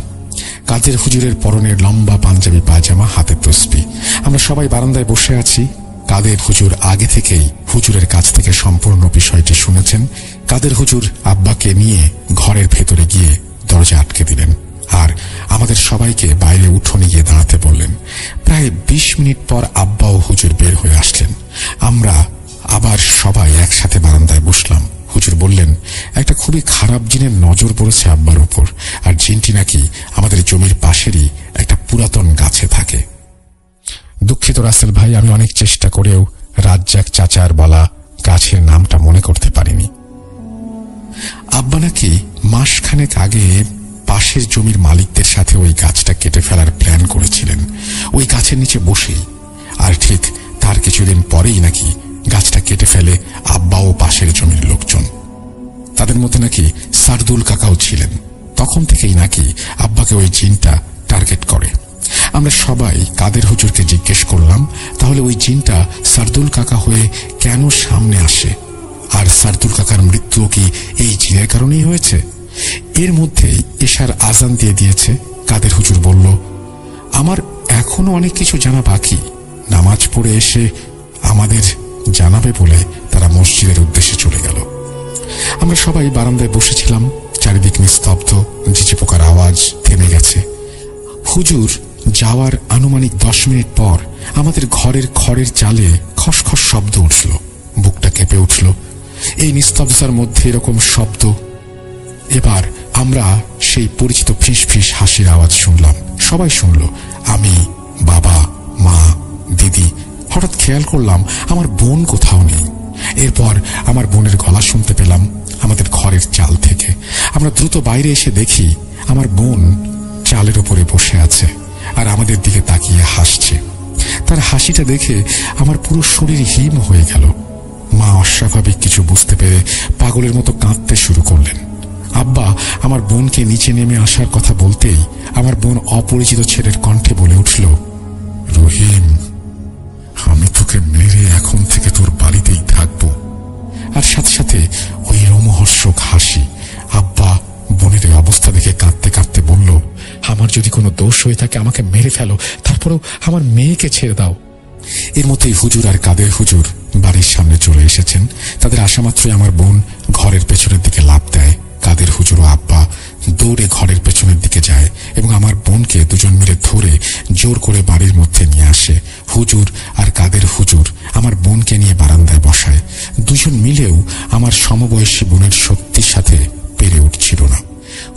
কাদের হুজুরের পরনের লম্বা পাঞ্জাবি পায়জামা, হাতে তসবিহ। আমরা সবাই বারান্দায় বসে আছি। কাদের হুজুর আগে থেকেই হুজুরের কাছ থেকে সম্পূর্ণ বিষয়টি শুনেছেন। কাদের হুজুর আব্বাকে নিয়ে ঘরের ভেতরে গিয়ে দরজা আটকে দিলেন আর আমাদের সবাইকে বাইরে উঠোনে গিয়ে দাঁড়াতে বললেন। প্রায় 20 মিনিট পর আব্বা ও হুজুর বের হয়ে আসলেন। আমরা আবার সবাই একসাথে বারান্দায় বসলাম। হুজুর বললেন একটা খুবই খারাপ জিনের নজর পড়েছে আব্বার উপর, আর জিনটি নাকি আমাদের জমির পাশেরই একটা পুরাতন গাছে থাকে। দুঃখিত রাসেল ভাই, আমি অনেক চেষ্টা করেও রাজ্জাক চাচার বলা গাছের নামটা মনে করতে পারিনি। আব্বা নাকি মাসখানেক আগে পাশের জমির মালিকদের সাথে ওই গাছটা কেটে ফেলার প্ল্যান করেছিলেন, ওই গাছের নিচে বসেই। আর ঠিক তার কিছুদিন পরেই নাকি গাছটা কেটে ফেলে আব্বা ও পাশের জমির লোকজন। তাদের মধ্যে নাকি সারদুল কাকাও ছিলেন। তখন থেকেই নাকি আব্বাকে ওই জিনটা টার্গেট করে। আমরা সবাই কাদের হুজুরকে জিজ্ঞেস করলাম তাহলে ওই জিনটা সারদুল কাকা হয়ে কেন সামনে আসে, আর সারদুল কাকার মৃত্যু কি এই জিনের কারণেই হয়েছে? এর মধ্যে এশার আজান দিয়ে দিয়েছে। কাদের হুজুর বলল আমার এখনো অনেক কিছু জানা বাকি, নামাজ পড়ে এসে আমাদের জানাবে বলে তারা মসজিদের উদ্দেশ্যে চলে গেল। আমরা সবাই বারান্দায় বসেছিলাম। চারিদিক নিস্তব্ধ। ঝিঝি পোকার আওয়াজ থেমে গেছে। হুজুর যাওয়ার আনুমানিক 10 মিনিট পর আমাদের ঘরের খড়ের চালে খসখস শব্দ উঠল। বুকটা কেঁপে উঠল। এই নিস্তব্ধতার মধ্যে এরকম শব্দ। এবার আমরা সেই পরিচিত ফিস ফিস হাসির আওয়াজ শুনলাম। সবাই শুনল, আমি, বাবা, মা, দিদি। হঠাৎ খেয়াল করলাম আমার বোন কোথাও নেই। এরপর আমার বোনের গলা শুনতে পেলাম আমাদের ঘরের চাল থেকে। আমরা দ্রুত বাইরে এসে দেখি আমার বোন চালের উপরে বসে আছে আর আমাদের দিকে তাকিয়ে হাসছে। তার হাসিটা দেখে আমার পুরো শরীর হিম হয়ে গেল। মা অস্বাভাবিক কিছু বুঝতে পেরে পাগলের মতো কাঁদতে শুরু করলেন। আব্বা আমার বোনকে নিচে নেমে আসার কথা বলতেই আমার বোন অপরিচিত ছেলের কণ্ঠে বলে উঠল, রহিম, আমি তোকে মেরে এখন থেকে তোর বাড়িতেই থাকবো। আর সাথে সাথে ওই রোমহর্ষক হাসি। আব্বা বোনের অবস্থা দেখে কাঁদতে কাঁদতে বলল, আমার যদি কোনো দোষ হয়ে থাকে আমাকে মেরে ফেলো, তারপরেও আমার মেয়েকে ছেড়ে দাও। এর মধ্যেই হুজুর আর কাদের হুজুর বাড়ির সামনে চলে এসেছেন। তাদের আসা মাত্রই আমার বোন ঘরের পেছনের দিকে লাফ দেয়। কাদের হুজুর ও আব্বা দৌড়ে ঘরের পেছনের দিকে যায় এবং আমার বোনকে দুজন মিলে ধরে জোর করে বাড়ির মধ্যে নিয়ে আসে। হুজুর আর কাদের হুজুর আমার বোনকে নিয়ে বারান্দায় বসায়। দুজন মিলেও আমার সমবয়সী বোনের শক্তির সাথে পেরে উঠছিল না।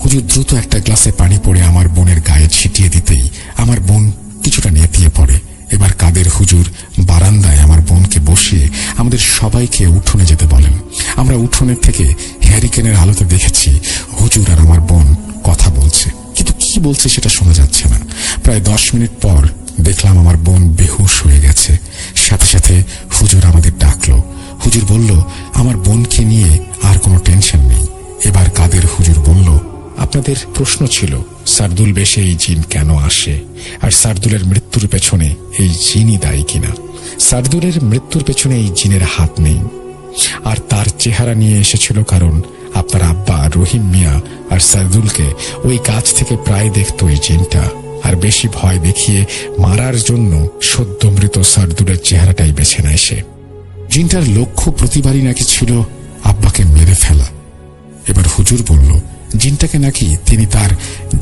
হুজুর দ্রুত একটা গ্লাসে পানি পড়ে আমার বোনের গায়ে ছিটিয়ে দিতেই আমার বোন কিছুটা নেতিয়ে পড়ে। এবার কাদের হুজুর বারান্দায় আমার বোনকে বসিয়ে আমাদের সবাইকে উঠোনে যেতে বলেন। আমরা উঠোনের থেকে হ্যারিকেনের আলোতে দেখেছি হুজুর আর আমার বোন কথা বলছে, কিন্তু কি বলছে সেটা শোনা যাচ্ছে না। প্রায় 10 মিনিট পর দেখলাম আমার বোন বেহুশ হয়ে গেছে। সাথে সাথে হুজুর আমাদের ডাকলো। হুজুর বলল, আমার বোনকে নিয়ে আর কোনো টেনশন নেই। এবার কাদের হুজুর বলল, আপনাদের প্রশ্ন ছিল সার্দুল বেশে এই জিন কেন আসে আর সার্দুলের মৃত্যুর পেছনে এই জিনই দায়ী কিনা। সার্দুলের মৃত্যুর পেছনে এই জিনের হাত নেই, আর তার চেহারা নিয়ে এসেছিল কারণ আপনার আব্বা রহিম মিয়া আর সার্দুলকে ওই গাছ থেকে প্রায় দেখত এই জিনটা, আর বেশি ভয় দেখিয়ে মারার জন্য সদ্য মৃত সার্দুলের চেহারাটাই বেছে নেয় সে। জিনটার লক্ষ্য প্রতিবারই নাকি ছিল আব্বাকে মেরে ফেলা। এবার হুজুর বলল, জিনটাকে নাকি তিনি তার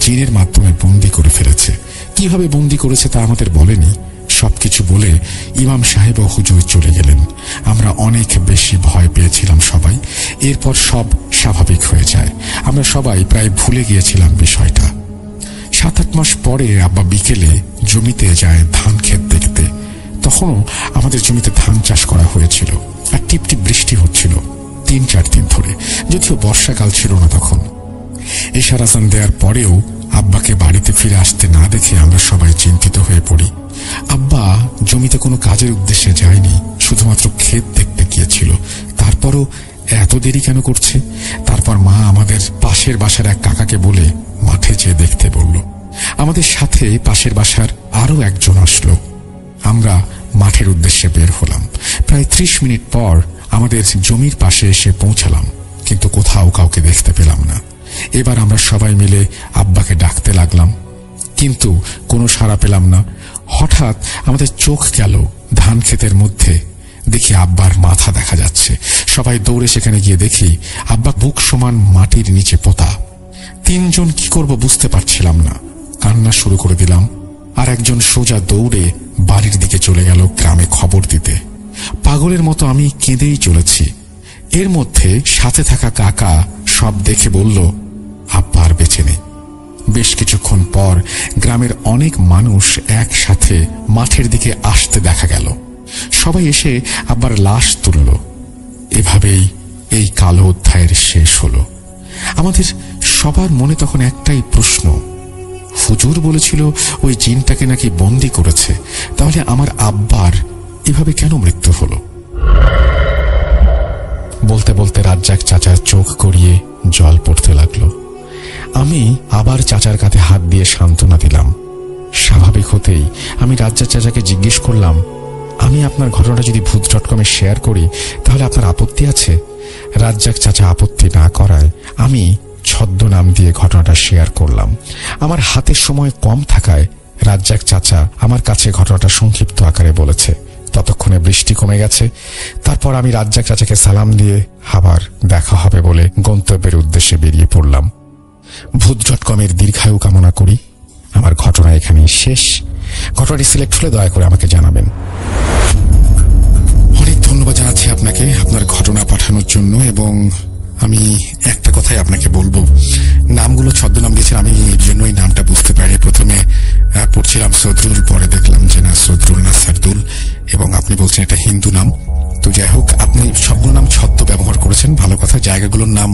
জিনের মাধ্যমে বন্দী করে ফেলেছে। কিভাবে বন্দী করেছে তা আমাদের বলেনি। সবকিছু বলে ইমাম সাহেব ও হুজুর চলে গেলেন। আমরা অনেক বেশি ভয় পেয়েছিলাম সবাই। এরপর সব স্বাভাবিক হয়ে যায়। আমরা সবাই প্রায় ভুলে গিয়েছিলাম বিষয়টা। 7-8 মাস পরে আব্বা বিকেলে জমিতে যায় ধান ক্ষেত দেখতে। তখনও আমাদের জমিতে ধান চাষ করা হয়েছিল আর টিপটিপ বৃষ্টি হচ্ছিল 3-4 দিন ধরে, যদিও বর্ষাকাল ছিল না তখন। এশার আজান দেওয়ার পরেও আব্বাকে বাড়িতে ফিরে আসতে না দেখে আমরা সবাই চিন্তিত হয়ে পড়ি। আব্বা জমিতে কোনো কাজের উদ্দেশ্যে যায়নি, শুধুমাত্র ক্ষেত দেখতে গিয়েছিল। তারপরও এত দেরি কেন করছে? তারপর মা আমাদের পাশের বাসার এক কাকাকে বলে মাঠে যেয়ে দেখতে বলল। আমাদের সাথে পাশের বাসার আরো একজন আসলো। আমরা মাঠের উদ্দেশ্যে বের হলাম। প্রায় 30 মিনিট পর আমাদের জমির পাশে এসে পৌঁছালাম, কিন্তু কোথাও কাউকে দেখতে পেলাম না। এবার আমরা সবাই মিলে আব্বাকে ডাকতে লাগলাম, কিন্তু কোনো সাড়া পেলাম না। হঠাৎ আমাদের চোখ গেল ধান ক্ষেতের মধ্যে। দেখি আব্বার মাথা দেখা যাচ্ছে। সবাই দৌড়ে সেখানে গিয়ে দেখি আব্বা বুক সমান মাটির নিচে পোতা। 3 জন কি করব বুঝতে পারছিলাম না। কান্না শুরু করে দিলাম। আর একজন সোজা দৌড়ে বাড়ির দিকে চলে গেল গ্রামে খবর দিতে। পাগলের মতো আমি কেঁদেই চলেছি। এর মধ্যে সাথে থাকা কাকা সব দেখে বলল, আব্বা আর বেঁচে নেই। বেশ কিছুক্ষণ পর গ্রামের অনেক মানুষ একসাথে মাঠের দিকে আসতে দেখা গেল। সবাই এসে আব্বার লাশ তুলল। এভাবেই এই কালো অধ্যায়ের শেষ হলো। আমাদের সবার মনে তখন একটাই প্রশ্ন, হুজুর বলেছিল ওই জিনটাকে নাকি বন্দী করেছে, তাহলে আমার আব্বার এভাবে কেন মৃত্যু হলো? বলতে বলতে রাজ্জাক চাচার চোখ গড়িয়ে জল পড়তে লাগলো। আমি আবার চাচার কাঁধে হাত দিয়ে সান্ত্বনা দিলাম। স্বাভাবিক হতেই আমি রাজ্জাক চাচাকে জিজ্ঞেস করলাম, আমি আপনার ঘটনাটা যদি ভূত.com-এ শেয়ার করি তাহলে আপনার আপত্তি আছে? রাজ্জাক চাচা আপত্তি না করায় আমি ছদ্মনাম দিয়ে ঘটনাটা শেয়ার করলাম। আমার হাতে সময় কম থাকায় রাজ্জাক চাচা আমার কাছে ঘটনাটা সংক্ষিপ্ত আকারে বলেছে। ততক্ষণে বৃষ্টি কমে গেছে। তারপর আমি রাজ্জাক চাচাকে সালাম দিয়ে আবার দেখা হবে বলে গন্তব্যের উদ্দেশ্যে বেরিয়ে পড়লাম। ভূত.com-এর দীর্ঘায়ু কামনা করি। আমার ঘটনা এখানেই শেষ। ঘটনাটি সিলেক্ট হলে দয়া করে আমাকে জানাবেন। অনেক ধন্যবাদ জানাচ্ছি আপনাকে আপনার ঘটনা পাঠানোর জন্য। এবং আমি একটা কথাই আপনাকে বলবো, নামগুলো ছদ্মনাম দিয়েছেন, আমি এর জন্যই নামটা বুঝতে পারি। প্রথমে পড়ছিলাম সদরুল, পরে দেখলাম যে না সদরুল না সারদুল, এবং আপনি বলছেন এটা হিন্দু নাম। তো যাই হোক, আপনি সবগুলো নাম ছদ্ম ব্যবহার করেছেন, ভালো কথা। জায়গাগুলোর নাম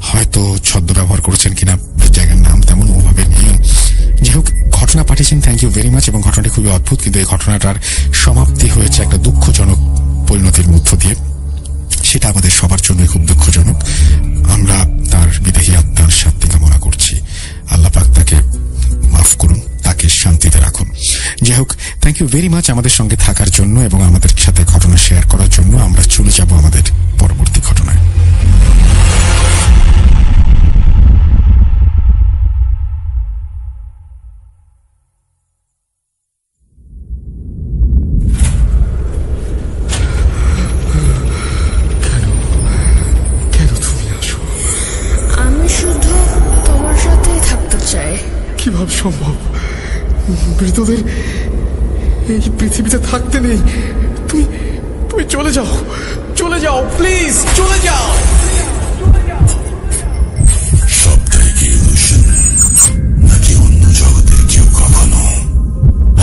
হয়তো ছদ্ম ব্যবহার করেছেন কিনা, জায়গার নাম তেমন ওভাবে নেই। যাই হোক, ঘটনা পাঠিয়েছেন, থ্যাংক ইউ ভেরি মাচ। এবং ঘটনাটি খুবই অদ্ভুত, কিন্তু এই ঘটনাটার সমাপ্তি হয়েছে একটা দুঃখজনক পরিণতির মধ্য দিয়ে। সেটা আমাদের সবার জন্য খুব দুঃখজনক। আমরা তার বিদেহী আত্মার শান্তি কামনা করছি। আল্লাহ পাক তাকে মাফ করুন, তাকে শান্তিতে রাখুন। যাই হোক, থ্যাংক ইউ ভেরি মাচ আমাদের সঙ্গে থাকার জন্য এবং আমাদের সাথে ঘটনা শেয়ার করার জন্য। আমরা চলে যাব আমাদের পরবর্তী ঘটনায়। কিভাবে সম্ভব? মৃতদের এই পৃথিবীতে থাকতে নেই। তুমি তুমি চলে যাও, চলে যাও, প্লিজ চলে যাও। সবটাই কি ইলুশন, নাকি অন্য জগতের কেউ কখনো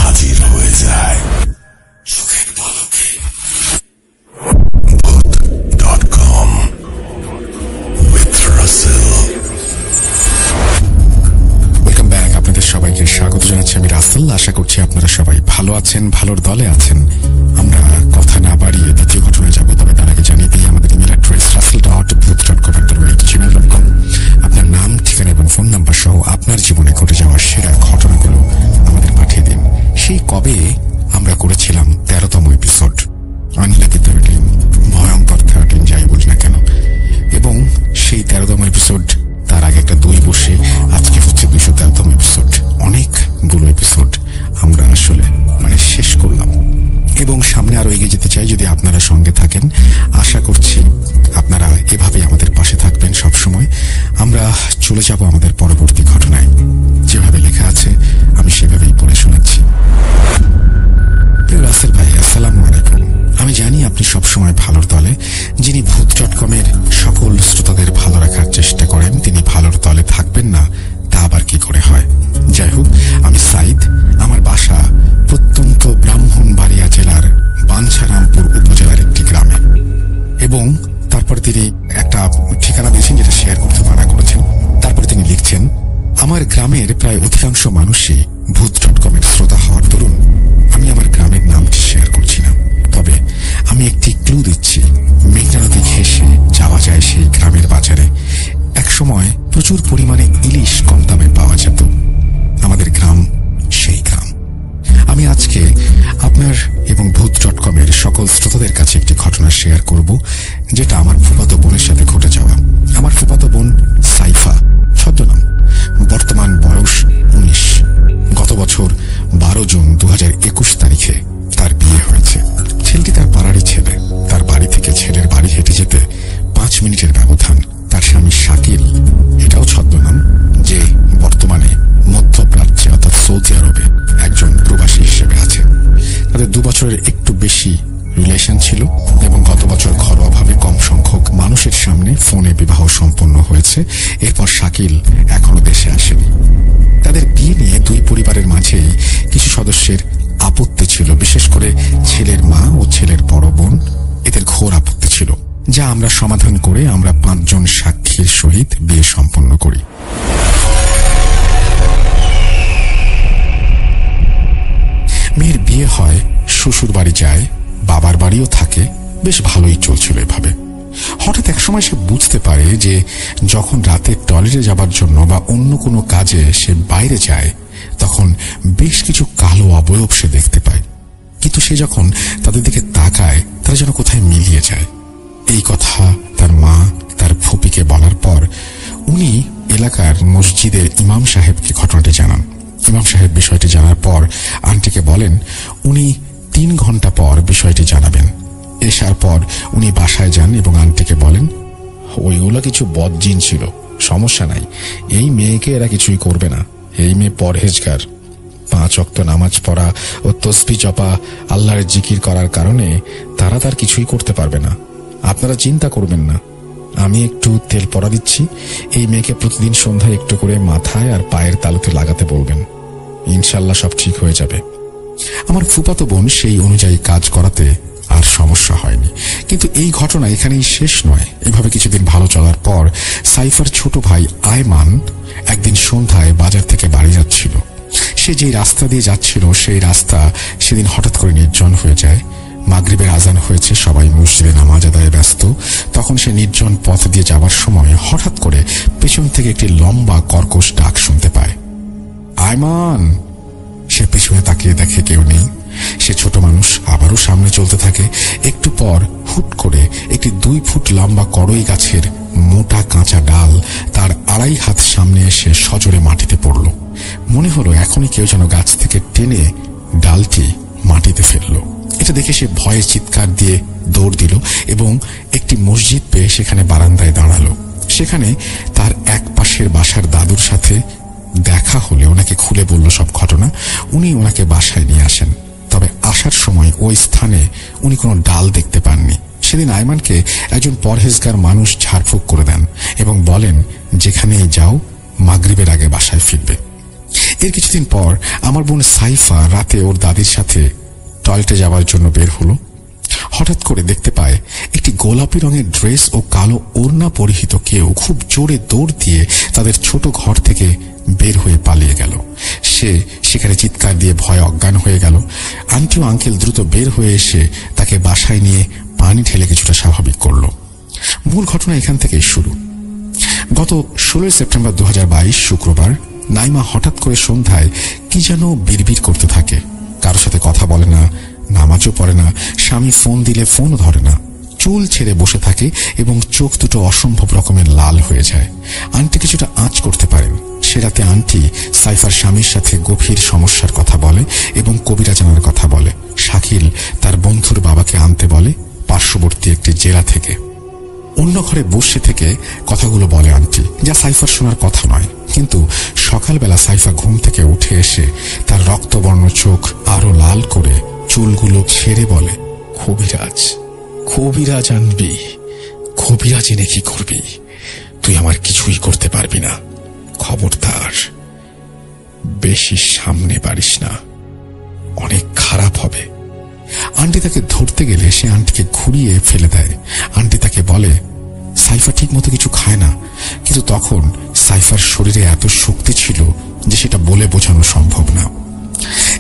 হাজির হয়ে যায় চোখের পলকে? ভূত.com with Russell। আপনাদের সবাইকে স্বাগত জানাচ্ছি, আমি রাসেল। আশা করছি আপনারা সবাই ভালো আছেন, ভালোর দলে আছেন। আমরা কথা না বাড়িয়ে দ্বিতীয় ঘটনায় যাবো, তবে তার আগে জানিয়ে দিই আমাদের ইমেল অ্যাড্রেস russell.booth.com@gmail.com। আপনার নাম, ঠিকানা এবং ফোন নাম্বার সহ আপনার জীবনে ঘটে যাওয়া সেরা ঘটনাগুলো আমাদের পাঠিয়ে দিন। সেই কবে আমরা করেছিলাম 13তম এপিসোড, আনলাকি 13, ভয়ঙ্কর 13 যাই বলি না কেন। এবং সেই 13তম এপিসোড, তার আগে একটা 2 বসে আজকে হচ্ছে 213তম এপিসোড। অনেকগুলো এপিসোড আমরা আসলে শেষ করলাম এবং সামনে আরো এগিয়ে যেতে চাই। যদি আপনারা সঙ্গে থাকেন, আশা করছি আপনারা এভাবেই আমাদের পাশে থাকবেন সব সময়। আমরা চলে যাব আমাদের পরবর্তী ঘটনায়। যেভাবে লেখা আছে আমি সেভাবেই পড়ে শোনাচ্ছি। রাসেল ভাই, আসসালামু আলাইকুম। আমি জানি আপনি সবসময় ভালোর দলে। যিনি ভূত.com-এর সকল শ্রোতাদের ভালো রাখার চেষ্টা করেন, তিনি ভালোর দলে থাকবেন না তা আবার কি করে হয়? যাই হোক, আমি সাইদ। আমার বাসা প্রত্যন্ত ব্রাহ্মণবাড়িয়া জেলার বাঞ্ছারামপুর উপজেলার একটি গ্রামে। এবং তারপর তিনি একটা ঠিকানা দিয়েছেন যেটা শেয়ার করতে মানা করেছেন। তারপরে তিনি লিখছেন, আমার গ্রামের প্রায় অধিকাংশ মানুষই ভূত.com-এর শ্রোতা হওয়ার দরুন আমি আমার গ্রামের নামটি শেয়ার করছি না। তবে আমি একটি ক্লু দিচ্ছি। মেঘনা নদী ঘেঁষে যাওয়া যায় সেই গ্রামের বাজারে। একসময় প্রচুর পরিমাণে ইলিশ কম দামে পাওয়া যেত। আমাদের গ্রাম সেই গ্রাম। আমি আজকে আপনার এবং ভূত.com-এর সকল শ্রোতাদের কাছে একটি ঘটনা শেয়ার করব, যেটা আমার ফুফাতো বোনের সাথে ঘটে যাওয়া। আমার ফুফাতো বোন সাইফা, ছদ্মনাম, বর্তমান বয়স 19। গত বছর 12 জুন 2021 তারিখে তার বিয়ে হয়েছে। ছেলেটি তার পাড়ারই ছেলে। তার বাড়ি থেকে ছেলের বাড়ি হেঁটে যেতে 5 মিনিটের ব্যবধান। তার স্বামী শাকিল, এটাও ছদ্মনাম, যে বর্তমানে মধ্যপ্রাচ্যে অর্থাৎ সৌদি আরবে একজন প্রবাসী হিসেবে আছে। তাদের 2 বছরের একটু বেশি রিলেশন ছিল এবং গত বছর ঘরোয়াভাবে কম সংখ্যক মানুষের সামনে ফোনে বিবাহ সম্পন্ন হয়েছে। এরপর শাকিল এখনো দেশে আসেনি। তাদের বিয়ে নিয়ে 2 পরিবারের মাঝেই কিছু সদস্যের আপত্তি ছিল, বিশেষ করে ছেলের মা ও ছেলের বড় বোন। এদের ঘোর আপত্তি ছিল, যা আমরা সমাধান করে আমরা 5 জন সাক্ষীর সহিত বিয়ে সম্পন্ন করি। মেয়ের বিয়ে হয়, শ্বশুর বাড়ি যায়, বাবার বাড়িও থাকে। বেশ ভালোই চলছিল এভাবে। হঠাৎ একসময় সে বুঝতে পারে যে যখন রাতে টয়লেটে যাবার জন্য বা অন্য কোনো কাজে সে বাইরে যায়, তখন বেশ কিছু কালো অবয়ব সে দেখতে পায়। কিন্তু সে যখন তাদের দিকে তাকায়, তারা যেন কোথায় মিলিয়ে যায়। এই কথা তার মা তার ফুপিকে বলার পর উনি এলাকার মসজিদের ইমাম সাহেবকে ঘটনাটি জানান। ইমাম সাহেব বিষয়টি জানার পর আন্টিকে বলেন উনি 3 ঘন্টা পর বিষয়টি জানাবেন। এসার পর উনি বাসায় যান এবং আন্টিকে বলেন ওইগুলো কিছু বদজিন ছিল, সমস্যা নাই, এই মেয়েকে এরা কিছুই করবে না। এই মেয়ে পরহেজগার, 5 ওয়াক্ত নামাজ পড়া ও তসবিহ জপা, আল্লাহর জিকির করার কারণে তারা তার কিছুই করতে পারবে না। আপনারা চিন্তা করবেন না, আমি একটু তেল পরা দিচ্ছি। এই মেয়েকে প্রতিদিন সন্ধ্যায় একটু করে মাথায় আর পায়ের তালুতে লাগাতে বলবেন, ইনশাল্লাহ সব ঠিক হয়ে যাবে। আমার ফুফাতো বোন সেই অনুযায়ী কাজ করাতে আর সমস্যা হয়নি। কিন্তু এই ঘটনা এখানেই শেষ নয়। এভাবে কিছুদিন ভালো চলার পর সাইফার ছোট ভাই আয়মান একদিন সন্ধ্যায় বাজার থেকে বাড়ি যাচ্ছিল। সে যে রাস্তা দিয়ে যাচ্ছিল সেই রাস্তা সেদিন হঠাৎ করে নির্জন হয়ে যায়। মাগরিবের আজান হয়েছে, সবাই মসজিদে নামাজ আদায়ে ব্যস্ত। তখন সে নির্জন পথ দিয়ে যাবার সময় হঠাৎ করে পেছন থেকে একটি লম্বা কর্কশ ডাক শুনতে পায়, আয়মান। সে পেছনে তাকিয়ে দেখে কেউ নেই। সে ছোট মানুষ, আবারও সামনে চলতে থাকে। একটু পর হুট করে একটি 2 ফুট লম্বা কড়ই গাছের মোটা কাঁচা ডাল তার 2.5 হাত সামনে এসে সজোরে মাটিতে পড়ল। মনে হলো এখনই কেউ যেন গাছ থেকে টেনে ডালটি মাটিতে ফেলল। এটা দেখে সে ভয়ে চিৎকার দিয়ে দৌড় দিল এবং একটি মসজিদ পেয়ে সেখানে বারান্দায় দাঁড়ালো। সেখানে তার এক পাশের বাসার দাদুর সাথে দেখা হলে ওনাকে খুলে বলল সব ঘটনা। উনি ওনাকে বাসায় নিয়ে আসেন। তবে আসার সময় ওই স্থানে উনি কোনো ডাল দেখতে পাননি। সেদিন আয়মানকে একজন পরহেজগার মানুষ ঝাড়ফুঁক করে দেন এবং বলেন, যেখানেই যাও মাগরিবের আগে বাসায় ফিরবে। এর কিছুদিন পর আমার বোন সাইফা রাতে ওর দাদির সাথে টয়লেটে যাওয়ার জন্য বের হলো। হঠাৎ করে দেখতে পায় একটি গোলাপি রঙের ড্রেস ও কালো ওড়না পরিহিত কেউ খুব জোরে দৌড় দিয়ে তাদের ছোট ঘর থেকে বের হয়ে পালিয়ে গেল। সে সেখানে চিৎকার দিয়ে ভয়ে অজ্ঞান হয়ে গেল। আন্টি ও আঙ্কেল দ্রুত বের হয়ে এসে তাকে বাসায় নিয়ে পানি ঢেলে কিছুটা স্বাভাবিক করল। মূল ঘটনা এখান থেকেই শুরু। গত 16 সেপ্টেম্বর 2022 শুক্রবার নাইমা হঠাৎ করে সন্ধ্যায় কি যেন বিড়বিড় করতে থাকে। কারোর সাথে কথা বলে না, নামাজও পড়ে না, স্বামী ফোন দিলে ফোনও ধরে না, চুল ছেড়ে বসে থাকে এবং চোখ দুটো অসম্ভব রকমের লাল হয়ে যায়। আন্টি কিছুটা আঁচ করতে পারেন। সে রাতে আন্টি সাইফার স্বামীর সাথে গভীর সমস্যার কথা বলে এবং কবিরাজ আনার কথা বলে। শাকিল তার বন্ধুর বাবাকে আনতে বলে পার্শ্ববর্তী একটি জেলা থেকে। অন্য ঘরে বসে থেকে কথাগুলো বলে আন্টি, যা সাইফার শোনার কথা নয়। কিন্তু সকালবেলা সাইফা ঘুম থেকে উঠে এসে তার রক্তবর্ণ চোখ আরো লাল করে চুলগুলো ছেড়ে বলে, কবিরাজ, কবিরাজ আনবি? কবিরাজ এনে কি করবি? তুই আমার কিছুই করতে পারবি না। খবরদার বেশি সামনে পারিস না, অনেক খারাপ হবে। আন্টি তাকে ধরতে গেলে সে আন্টিকে ঘুরিয়ে ফেলে দেয়। আন্টি তাকে বলে সাইফা ঠিক মতো কিছু খায় না, কিন্তু তখন সাইফার শরীরে এত শক্তি ছিল যে সেটা বলে বোঝানো সম্ভব না।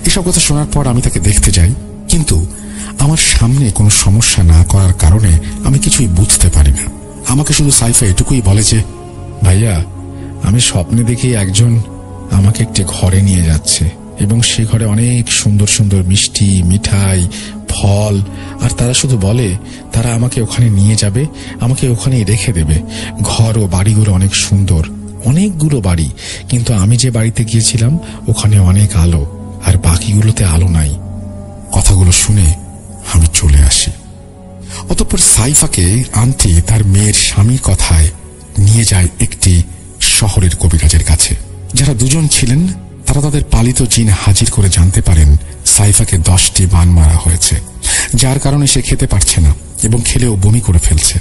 এসব কথা শোনার পর আমি তাকে দেখতে যাই, কিন্তু আমার সামনে কোনো সমস্যা না করার কারণে আমি কিছুই বুঝতে পারি না। আমাকে শুধু সাইফা এটুকুই বলে যে, ভাইয়া, আমি স্বপ্নে দেখি একজন আমাকে একটি ঘরে নিয়ে যাচ্ছে এবং সে ঘরে অনেক সুন্দর সুন্দর মিষ্টি, মিঠাই, ফল, আর তারা শুধু বলে তারা আমাকে ওখানে নিয়ে যাবে, আমাকে ওখানেই রেখে দেবে। ঘর ও বাড়িগুলো অনেক সুন্দর, অনেকগুলো বাড়ি, কিন্তু আমি যে বাড়িতে গিয়েছিলাম ওখানে অনেক আলো আর বাকিগুলোতে আলো নাই। কথাগুলো শুনে আমি চলে আসি। অতঃপর সাইফাকে আন্টি তার মেয়ের স্বামীর কথায় নিয়ে যায় একটি শহরের কবিরাজের কাছে। যারা দুজন ছিলেন তারা তাদের পালিত জিন হাজির করে জানতে পারেন সাইফাকে 10টি বান মারা হয়েছে, যার কারণে সে খেতে পারছে না এবং খেলেও বমি করে ফেলছে,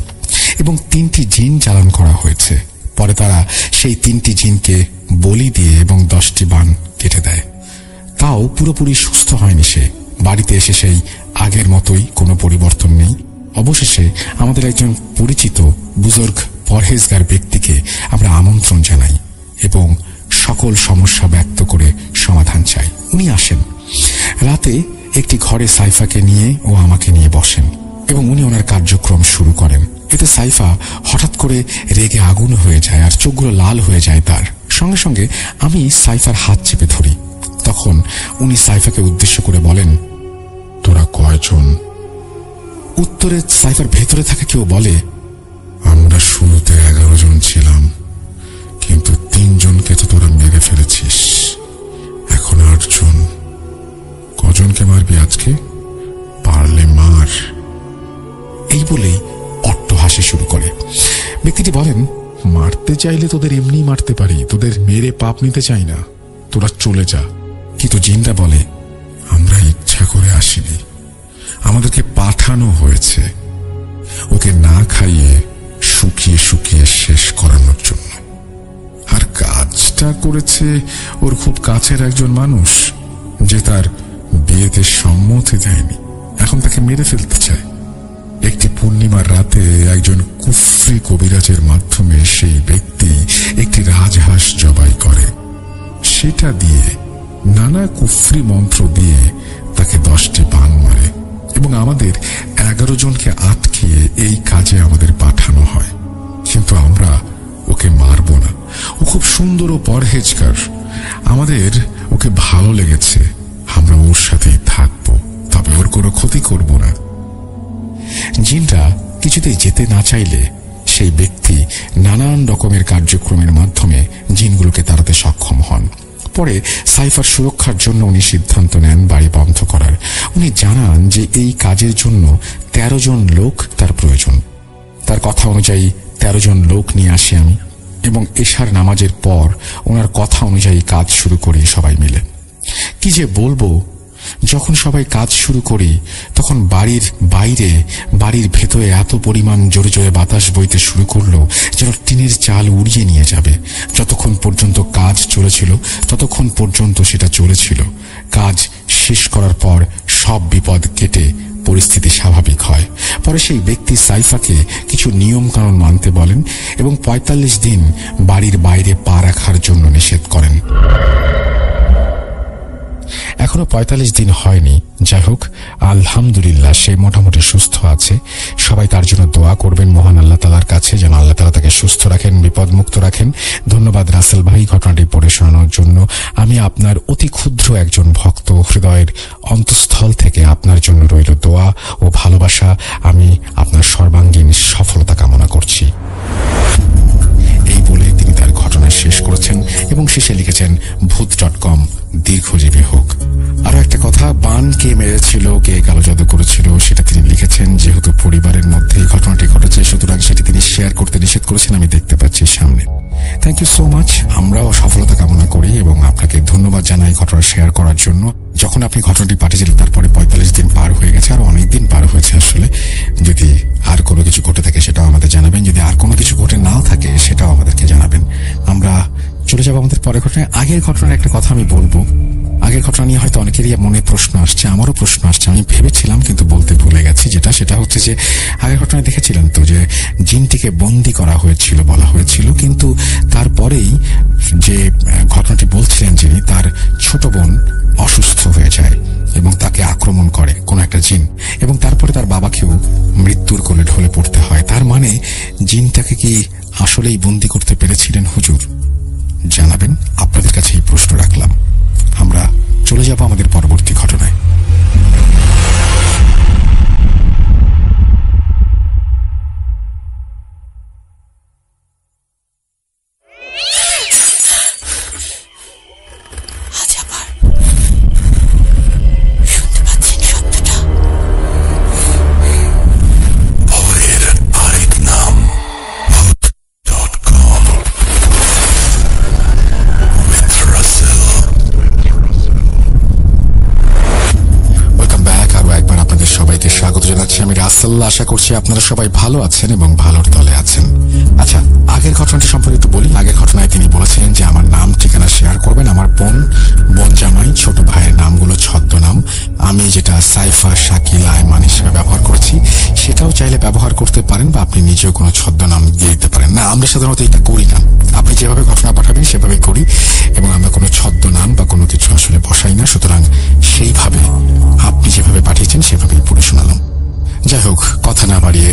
এবং 3টি জিন চালান করা হয়েছে। পরে তারা সেই 3টি জিনকে বলি দিয়ে এবং 10টি বান কেটে দেয়। তাও পুরোপুরি সুস্থ হয়নি সে। বাড়িতে এসে সেই আগের মতোই, কোনো পরিবর্তন নেই। অবশেষে আমাদের একজন পরিচিত বুজুর্গ পরহেজগার ব্যক্তিকে আমরা আমন্ত্রণ জানাই এবং সকল সমস্যা ব্যক্ত করে সমাধান চাই। উনি আসেন। রাতে একটি ঘরে সাইফাকে নিয়ে ও আমাকে নিয়ে বসেন এবং উনি ওনার কার্যক্রম শুরু করেন। এতে সাইফা হঠাৎ করে রেগে আগুন হয়ে যায় আর চোখগুলো লাল হয়ে যায় তার। সঙ্গে সঙ্গে আমি সাইফার হাত চেপে ধরি। তখন উনি সাইফাকে উদ্দেশ্য করে বলেন, তোরা কয়জন? উত্তরে সাইফার ভেতরে থাকা কেউ বলে, আমরা শুরুতে 11 জন ছিলাম, কিন্তু 3 জনকে তো তোরা মেরে ফেলেছিস, এখন 8 জন। কজনকে মারবি আজকে? পারলে মার। এই বলেই অট্ট হাসি শুরু করে। ব্যক্তিটি বলেন, মারতে চাইলে তোদের এমনি মারতে পারি, তোদের মেরে পাপ নিতে চাই না, তোরা চলে যা। কিন্তু জিনরা বলে, আমরা ইচ্ছা করে আসিনি, আমাদেরকে পাঠানো হয়েছে ওকে না খাইয়ে শুকিয়ে শুকিয়ে শেষ করানোর জন্য। আর কাজটা করেছে ওর খুব কাছের একজন মানুষ, যে তার বিয়েতে সম্মতি দেয়নি, এখন তাকে মেরে ফেলতে চায়। একটি পূর্ণিমার রাতে একজন কুফরি কবিরাজের মাধ্যমে সেই ব্যক্তি একটি রাজহাঁস জবাই করে। সেটা দিয়ে নানা কুফরি মন্ত্র দিয়ে তাকে 10টি বান মারে এবং আমাদের 11 জনকে আটকিয়ে এই কাজে আমাদের পাঠানো হয়। কিন্তু আমরা ওকে মারব না, ও খুব সুন্দর ও পরহেজগার, আমাদের ওকে ভালো লেগেছে, আমরা ওর সাথেই থাকবো, তবে ওর কোনো ক্ষতি করব না। জিনরা কিছুতেই যেতে না চাইলে সেই ব্যক্তি নানান রকমের কার্যক্রমের মাধ্যমে জিনগুলোকে তাড়াতে সক্ষম হন। পরে সাইফার সুরক্ষার জন্য উনি সিদ্ধান্ত নেন বাড়ি বন্ধ করার। উনি জানান যে এই কাজের জন্য 13 জন লোক তার প্রয়োজন। তার কথা অনুযায়ী 13 জন লোক নিয়ে আসি আমি, এবং এশার নামাজের পর ওনার কথা অনুযায়ী কাজ শুরু করি সবাই মিলে। কি যে বলবো, যখন সবাই কাজ শুরু করি তখন বাড়ির বাইরে, বাড়ির ভেতরে এত পরিমাণ জোরে জোরে বাতাস বইতে শুরু করলো যেন টিনের চাল উড়িয়ে নিয়ে যাবে। যতক্ষণ পর্যন্ত কাজ চলেছিল ততক্ষণ পর্যন্ত সেটা চলেছিল। কাজ শেষ করার পর সব বিপদ কেটে পরিস্থিতি স্বাভাবিক হয়। পরে সেই ব্যক্তি সাইফাকে কিছু নিয়ম কানুন মানতে বলেন এবং 45 দিন বাড়ির বাইরে পা রাখার জন্য নিষেধ করেন। এখনো 45 দিন হয়নি। যাই হোক, আলহামদুলিল্লাহ সে মোটামুটি সুস্থ আছে। সবাই তার জন্য দোয়া করবেন মহান আল্লাহ তাআলার কাছে, যেন আল্লাহ তাআলা তাকে সুস্থ রাখেন, বিপদমুক্ত রাখেন। ধন্যবাদ রাসেল ভাই ঘটনাটি পড়ে শোনানোর জন্য। আমি আপনার অতি ক্ষুদ্র একজন ভক্ত, হৃদয়ের অন্তঃস্থল থেকে আপনার জন্য রইল দোয়া ও ভালোবাসা। আমি আপনার সর্বাঙ্গীন সফলতা কামনা করছি। এই বলে তিনি তার ঘটনা শেষ করেছেন এবং শেষে লিখেছেন, ভূত.com দীর্ঘজীবী হোক। আরো একটা কথা, বান কে মেরেছিল, কে কালো জাদু করেছিল সেটা তিনি লিখেছেন। যেহেতু পরিবারের মধ্যে এই ঘটনাটি ঘটেছে, সুতরাং সেটি তিনি শেয়ার করতে নিষেধ করেছেন, আমি দেখতে পাচ্ছি সামনে। Thank you so much. আমরাও সফলতা কামনা করি এবং আপনাকে ধন্যবাদ জানাই ঘটনা শেয়ার করার জন্য। যখন আপনি ঘটনাটি পাঠিয়েছিলেন তারপরে 45 দিন পার হয়ে গেছে, আর অনেক দিন পার হয়েছে আসলে। যদি আর কোনো কিছু ঘটে থাকে সেটাও আমাদের জানাবেন, যদি আর কোনো কিছু ঘটে নাও থাকে সেটাও আমাদেরকে জানাবেন। আমরা চলে যাবো আমাদের পরের ঘটনায়। আগের ঘটনার একটা কথা আমি বলবো। আগের ঘটনা নিয়ে হয়তো অনেকেরই মনে প্রশ্ন আসছে, আমারও প্রশ্ন আসছে, আমি ভেবেছিলাম কিন্তু বলতে ভুলে গেছি। সেটা হচ্ছে যে আগের ঘটনায় দেখেছিলেন তো যে জিনটিকে বন্দি করা হয়েছিল, বলা হয়েছিল, কিন্তু তারপরেই যে ঘটনাটি বলছিলেন যিনি, তার ছোট বোন অসুস্থ হয়ে যায় এবং তাকে আক্রমণ করে কোন একটা জিন, এবং তারপরে তার বাবাকেও মৃত্যুর কোলে ঢলে পড়তে হয়। তার মানে জিনটাকে কি আসলেই বন্দি করতে পেরেছিলেন হুজুর? জানাবেন, আপনাদের কাছে এই প্রশ্ন রাখলাম। আমরা চলে যাব আমাদের পরবর্তী ঘটনায়। আশা করছি আপনারা সবাই ভালো আছেন এবং ভালোর দলে আছেন। আচ্ছা, আগের ঘটনাটি সম্পর্কে একটু বলি। আগের ঘটনায় তিনি বলেছিলেন যে আমার নাম ঠিকানা শেয়ার করবেন। আমার বোন জামাই, ছোট ভাইয়ের নামগুলো ছদ্মনাম। আমি যেটা সাইফা, শাকিল, আয়মান হিসেবে ব্যবহার করেছি সেটাও চাইলে ব্যবহার করতে পারেন, বা আপনি নিজেও কোনো ছদ্মনাম দিয়ে দিতে পারেন। না, আমরা সাধারণত এটা করি না। আপনি যেভাবে ঘটনা পাঠাবেন সেভাবে করি এবং আমরা কোনো ছদ্মনাম বা কোনো কিছু আসলে বসাই না। সুতরাং সেইভাবে আপনি যেভাবে পাঠিয়েছেন সেভাবেই পড়ে শোনালাম। যাই হোক, কথা না বাড়িয়ে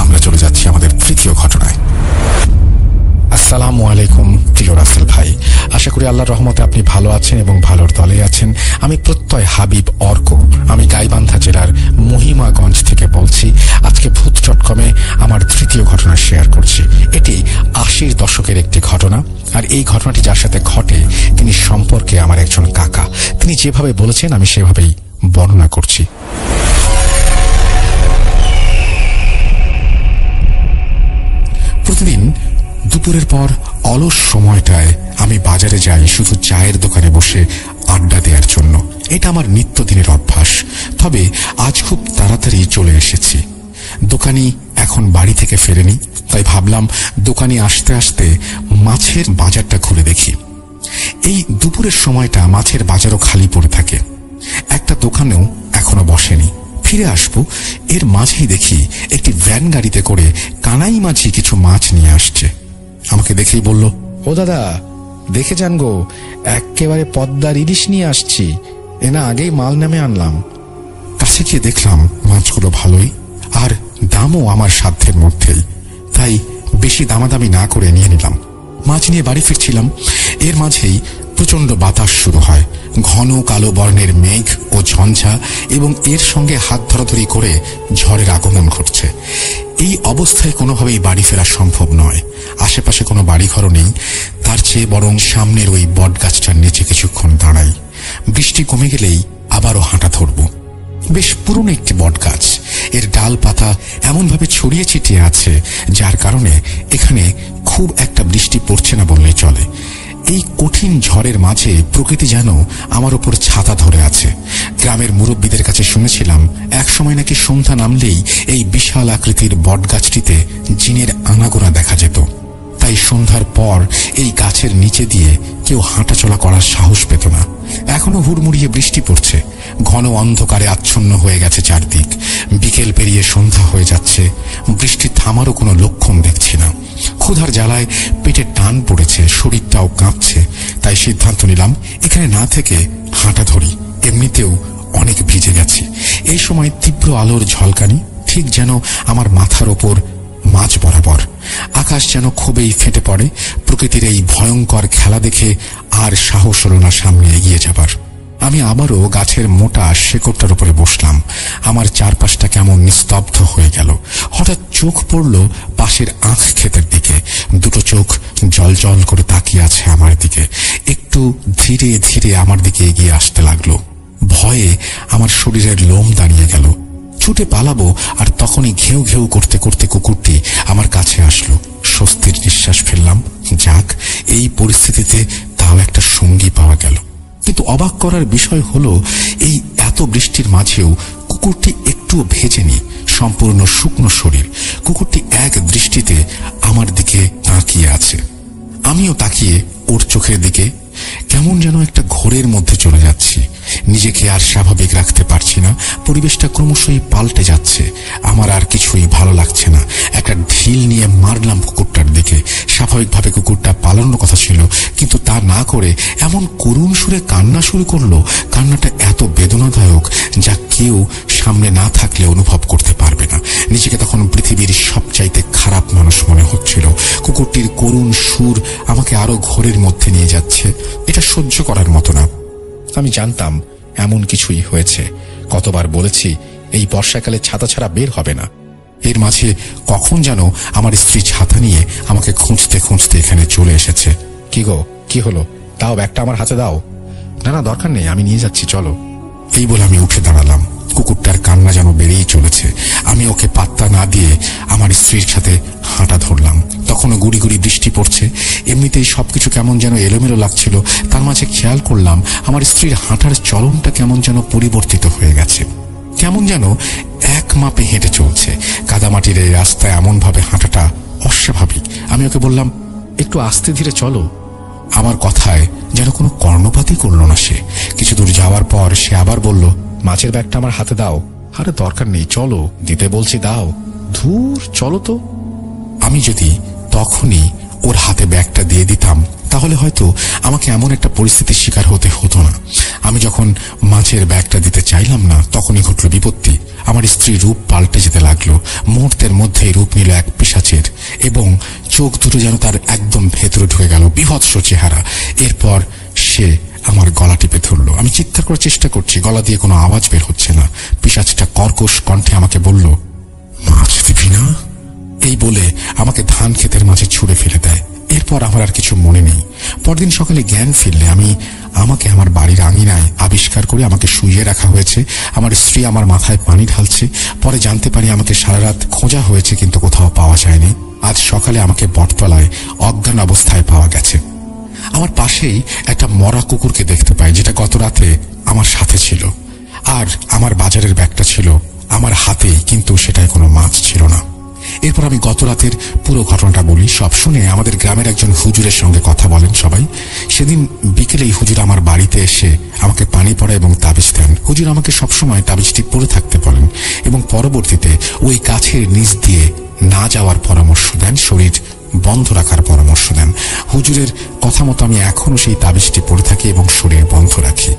আমরা চলে যাচ্ছি আমাদের তৃতীয় ঘটনায়। আসসালামু আলাইকুম প্রিয় রাসেল ভাই, আশা করি আল্লাহর রহমতে আপনি ভালো আছেন এবং ভালোর দলে আছেন। আমি প্রত্যয় হাবিব অর্ক, আমি গাইবান্ধা জেলার মহিমাগঞ্জ থেকে বলছি। আজকে ভূত.com-এ আমার তৃতীয় ঘটনা শেয়ার করছি। এটি 80-র দশকের একটি ঘটনা, আর এই ঘটনাটি যার সাথে ঘটে তিনি সম্পর্কে আমার একজন কাকা। তিনি যেভাবে বলেছেন আমি সেভাবেই বর্ণনা করছি। প্রতিদিন দুপুরের পর অলস সময়টায় আমি বাজারে যাই শুধু চায়ের দোকানে বসে আড্ডা দেওয়ার জন্য। এটা আমার নিত্যদিনের অভ্যাস। তবে আজ খুব তাড়াতাড়ি চলে এসেছি। দোকানি এখন বাড়ি থেকে ফেরেনি, তাই ভাবলাম দোকানি আসতে আসতে মাছের বাজারটা ঘুরে দেখি। এই দুপুরের সময়টা মাছের বাজারও খালি পড়ে থাকে, একটা দোকানেও এখনো বসেনি। ফিরে আসবো এর মাঝেই দেখি একটি ভ্যান গাড়িতে করে কানাই মাঝি কিছু মাছ নিয়ে আসছে। আমাকে দেখেই বলল, ও দাদা, দেখে যান গো, একেবারে পদ্মার ইলিশ নিয়ে আসছি, এনা আগেই মাল নামে আনলাম। কাছে গিয়ে দেখলাম মাছগুলো ভালোই, আর দামও আমার সাধ্যের মধ্যেই, তাই বেশি দামাদামি না করে নিয়ে নিলাম। মাছ নিয়ে বাড়ি ফিরছিলাম, এর মাঝেই প্রচন্ড বাতাস শুরু হয়। ঘন কালো বর্ণের মেঘ ও ঝঞ্ঝা এবং এর সঙ্গে হাত ধরাধরি করে ঝড়ের আগমন ঘটছে। এই অবস্থায় কোনোভাবেই বাড়ি ফেরা সম্ভব নয়। আশেপাশে কোনো বাড়িঘরও নেই, তার চেয়ে বরং সামনের ওই বট গাছটার নিচে কিছুক্ষণ দাঁড়াই। বৃষ্টি কমে গেলেই আবারও হাঁটা ধরব। বেশ পুরনো একটি বট গাছ, এর ডাল পাতা এমনভাবে ছড়িয়ে ছিটিয়ে আছে যার কারণে এখানে খুব একটা বৃষ্টি পড়ছে না বললেই চলে। এই কঠিন ঝড়ের মাঝে প্রকৃতি যেন আমার উপর ছাতা ধরে আছে। গ্রামের মুরব্বীদের কাছে শুনেছিলাম একসময় নাকি সন্ধ্যা নামলেই এই বিশাল আকৃতির বট গাছটিতে জিনের আনাগোনা দেখা যেত, তাই সন্ধ্যার পর এই গাছের নিচে দিয়ে কেউ হাঁটাচলা করার সাহস পেত না। এখনো হুড়মুড়িয়ে বৃষ্টি পড়ছে, ঘন অন্ধকারে আচ্ছন্ন হয়ে গেছে চারদিক। বিকেল পেরিয়ে সন্ধ্যা হয়ে যাচ্ছে, বৃষ্টি থামারও কোনো লক্ষণ দেখছি না। ক্ষুধার জ্বালায় পেটে টান পড়েছে, শরীরটাও কাঁপছে, তাই সিদ্ধান্ত নিলাম এখানে না থেকে হাঁটা ধরি। এমনিতেও অনেক ভিজে গেছি। এই সময় তীব্র আলোর ঝলকানি ঠিক যেন আমার মাথার ওপর মাঝ বরাবর। আকাশ যেন খুবই ফেটে পড়ে। প্রকৃতির এই ভয়ঙ্কর খেলা দেখে আর সাহস হল না সামনে এগিয়ে যাবার। আমি আবারও গাছের মোটা শেকড়টার উপরে বসলাম। আমার চারপাশটা কেমন নিস্তব্ধ হয়ে গেল। হঠাৎ চোখ পড়ল পাশের আখ ক্ষেতের দিকে। দুটো চোখ জল জল করে তাকিয়ে আছে আমার দিকে। একটু ধীরে ধীরে আমার দিকে এগিয়ে আসতে লাগলো। ভয়ে আমার শরীরের লোম দাঁড়িয়ে গেল। ছুটে পালাবো, আর তখনই ঘেউ ঘেউ করতে করতে কুকুরটি আমার কাছে আসলো। স্বস্তির নিঃশ্বাস ফেললাম। যাক, এই পরিস্থিতিতে তাও একটা সঙ্গী পাওয়া গেল। কিন্তু অবাক করার বিষয় হলো এই এত বৃষ্টির মাঝেও কুকুরটি একটুও ভেজেনি, সম্পূর্ণ শুকনো শরীর। কুকুরটি এক দৃষ্টিতে আমার দিকে তাকিয়ে আছে। আমিও তাকিয়ে ওর চোখের দিকে। কেমন যেন একটা ঘোরের মধ্যে চলে যাচ্ছি। নিজেকে আর স্বাভাবিক রাখতে পারছি না। পরিবেশটা ক্রমশই পাল্টে যাচ্ছে। আমার আর কিছুই ভালো লাগছে না। একটা ঢিল নিয়ে মারলাম কুকুরটার দিকে। স্বাভাবিকভাবে কুকুরটা পালানোর কথা ছিল, কিন্তু তা না করে এমন করুণ সুরে কান্না শুরু করলো। কান্নাটা এত বেদনাদায়ক যা কেউ সামনে না থাকলে অনুভব করতে পারবে না। নিজেকে তখন পৃথিবীর সবচাইতে খারাপ মানুষ মনে হচ্ছিল। কুকুরটির করুণ সুর আমাকে আরো ঘোরের মধ্যে নিয়ে যাচ্ছে। এটা সহ্য করার মতো না। আমি জানতাম এমন কিছুই হয়েছে। কতবার বলেছি এই বর্ষাকালে ছাতা ছাড়া বের হবে না। এর মাঝে কখন যেন আমার স্ত্রী ছাতা নিয়ে আমাকে খুঁজতে খুঁজতে এখানে চলে এসেছে। কি গো, কি হলো? দাও, ব্যাগটা আমার হাতে দাও। না না, দরকার নেই, আমি নিয়ে যাচ্ছি, চলো। এই বলে আমি উঠে দাঁড়ালাম। কুকুরটার কান্না যেন বেড়েই চলেছে। আমি ওকে পাত্তা না দিয়ে আমার স্ত্রীর সাথে হাঁটা ধরলাম। তখনও গুড়ি গুড়ি বৃষ্টি পড়ছে। এমনিতেই সবকিছু কেমন যেন এলোমেলো লাগছিল। তার মাঝে খেয়াল করলাম আমার স্ত্রীর হাঁটার চলনটা কেমন যেন পরিবর্তিত হয়ে গেছে। কেমন যেন এক মাপে হেঁটে চলছে। কাদামাটির এই রাস্তায় এমন ভাবে হাঁটাটা অস্বাভাবিক। আমি ওকে বললাম, একটু আস্তে ধীরে চলো। আমার কথায় যেন কোনো কর্ণপাতই করলো না সে। কিছু দূর যাওয়ার পর সে আবার বলল, মাছের ব্যাগটা আমার হাতে দাও। আরে দরকার নেই, চলো। দিতে বলছি, দাও। ধুর, চলো তো। আমি যদি তখনই ওর হাতে ব্যাগটা দিয়ে দিতাম তাহলে হয়তো আমাকে এমন একটা পরিস্থিতির শিকার হতে হতো না। আমি যখন মাছের ব্যাগটা দিতে চাইলাম না, তখনই ঘটল বিপত্তি। আমার স্ত্রীর রূপ পাল্টে যেতে লাগলো। মুহূর্তের মধ্যেই রূপ নিল এক পিশাচের, এবং চোখ দুটো যেন তার একদম ভেতরে ঢুকে গেল। বিভৎস চেহারা। এরপর সে আমার গলা টিপে ধরল। আমি চিৎকার করার চেষ্টা করছি, গলা দিয়ে কোনো আওয়াজ বের হচ্ছে না। পিশাচটা কর্কশ কণ্ঠে আমাকে বলল, মাছ দিবি না? এই বলে আমাকে ধান ক্ষেতের মাঝে ছুঁড়ে ফেলে দেয়। এরপর আমার আর কিছু মনে নেই। পরদিন সকালে জ্ঞান ফিরলে আমাকে আমার বাড়ির আঙিনায় আবিষ্কার করে আমাকে শুইয়ে রাখা হয়েছে। আমার স্ত্রী আমার মাথায় পানি ঢালছে। পরে জানতে পারি আমাকে সারা রাত খোঁজা হয়েছে, কিন্তু কোথাও পাওয়া যায়নি। আজ সকালে আমাকে বটতলায় অজ্ঞান অবস্থায় পাওয়া গেছে। আমার পাশেই একটা মরা কুকুরকে দেখতে পাই, যেটা গত রাতে আমার সাথে ছিল। আর আমার বাজারের ব্যাগটা ছিল আমার হাতেই, কিন্তু সেটাই কোনো মাছ ছিল না। এরপর আমি গত রাতের পুরো ঘটনাটা বলি। সব শুনে আমাদের গ্রামের একজন হুজুরের সঙ্গে কথা বলেন সবাই। সেদিন বিকেলেই হুজুর আমার বাড়িতে এসে আমাকে পানি পড়া এবং তাবিজ দেন। হুজুর আমাকে সবসময় তাবিজটি পরে থাকতে বলেন এবং পরবর্তীতে ওই গাছের নিচ দিয়ে না যাওয়ার পরামর্শ দেন, শরীর বন্ধ রাখার পরামর্শ দেন। হুজুরের কথা মতো আমি এখনো সেই তাবিজটি পরে থাকি এবং শরীর বন্ধ রাখি।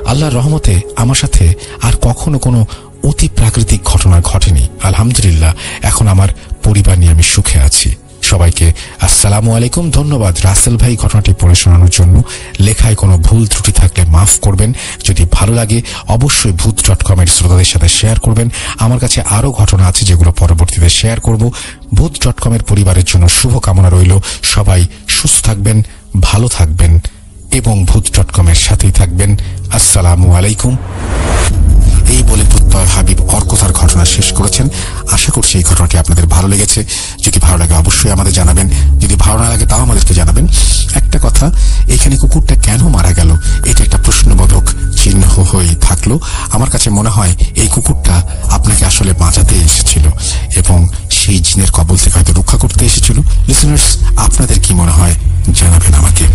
আল্লাহর রহমতে আমার সাথে আর কখনো কোনো অতি প্রাকৃতিক ঘটনা ঘটেনি। আলহামদুলিল্লাহ, এখন আমার পরিবার নিয়ে আমি সুখে আছি। সবাইকে আসসালামু আলাইকুম। ধন্যবাদ রাসেল ভাই ঘটনাটি পড়ে শোনানোর জন্য। লেখায় কোনো ভুল ত্রুটি থাকলে মাফ করবেন। যদি ভালো লাগে অবশ্যই ভূত.com এর শ্রোতাদের সাথে শেয়ার করবেন। আমার কাছে আরো ঘটনা আছে যেগুলো পরবর্তীতে শেয়ার করব। ভূত.com এর পরিবারের জন্য শুভ কামনা রইল। সবাই সুস্থ থাকবেন, ভালো থাকবেন এবং ভূত.com এর সাথেই থাকবেন। আসসালামু আলাইকুম। এই বলে প্রত্যয় হাবিব অর্কতার ঘটনা শেষ করেছেন। আশা করছি এই ঘটনাটি আপনাদের ভালো লেগেছে। যদি ভালো লাগে অবশ্যই আমাদের জানাবেন, যদি ভালো না লাগে তাও আমাদেরকে জানাবেন। একটা কথা, এখানে কুকুরটা কেন মারা গেল এটা একটা প্রশ্নবোধক চিহ্ন হয়ে থাকলো। আমার কাছে মনে হয় এই কুকুরটা আপনাকে আসলে বাঁচাতে এসেছিল এবং সেই জিনের কবল থেকে হয়তো রক্ষা করতে এসেছিল। লিসেনার্স, আপনাদের কি মনে হয় জানাবেন আমাকে।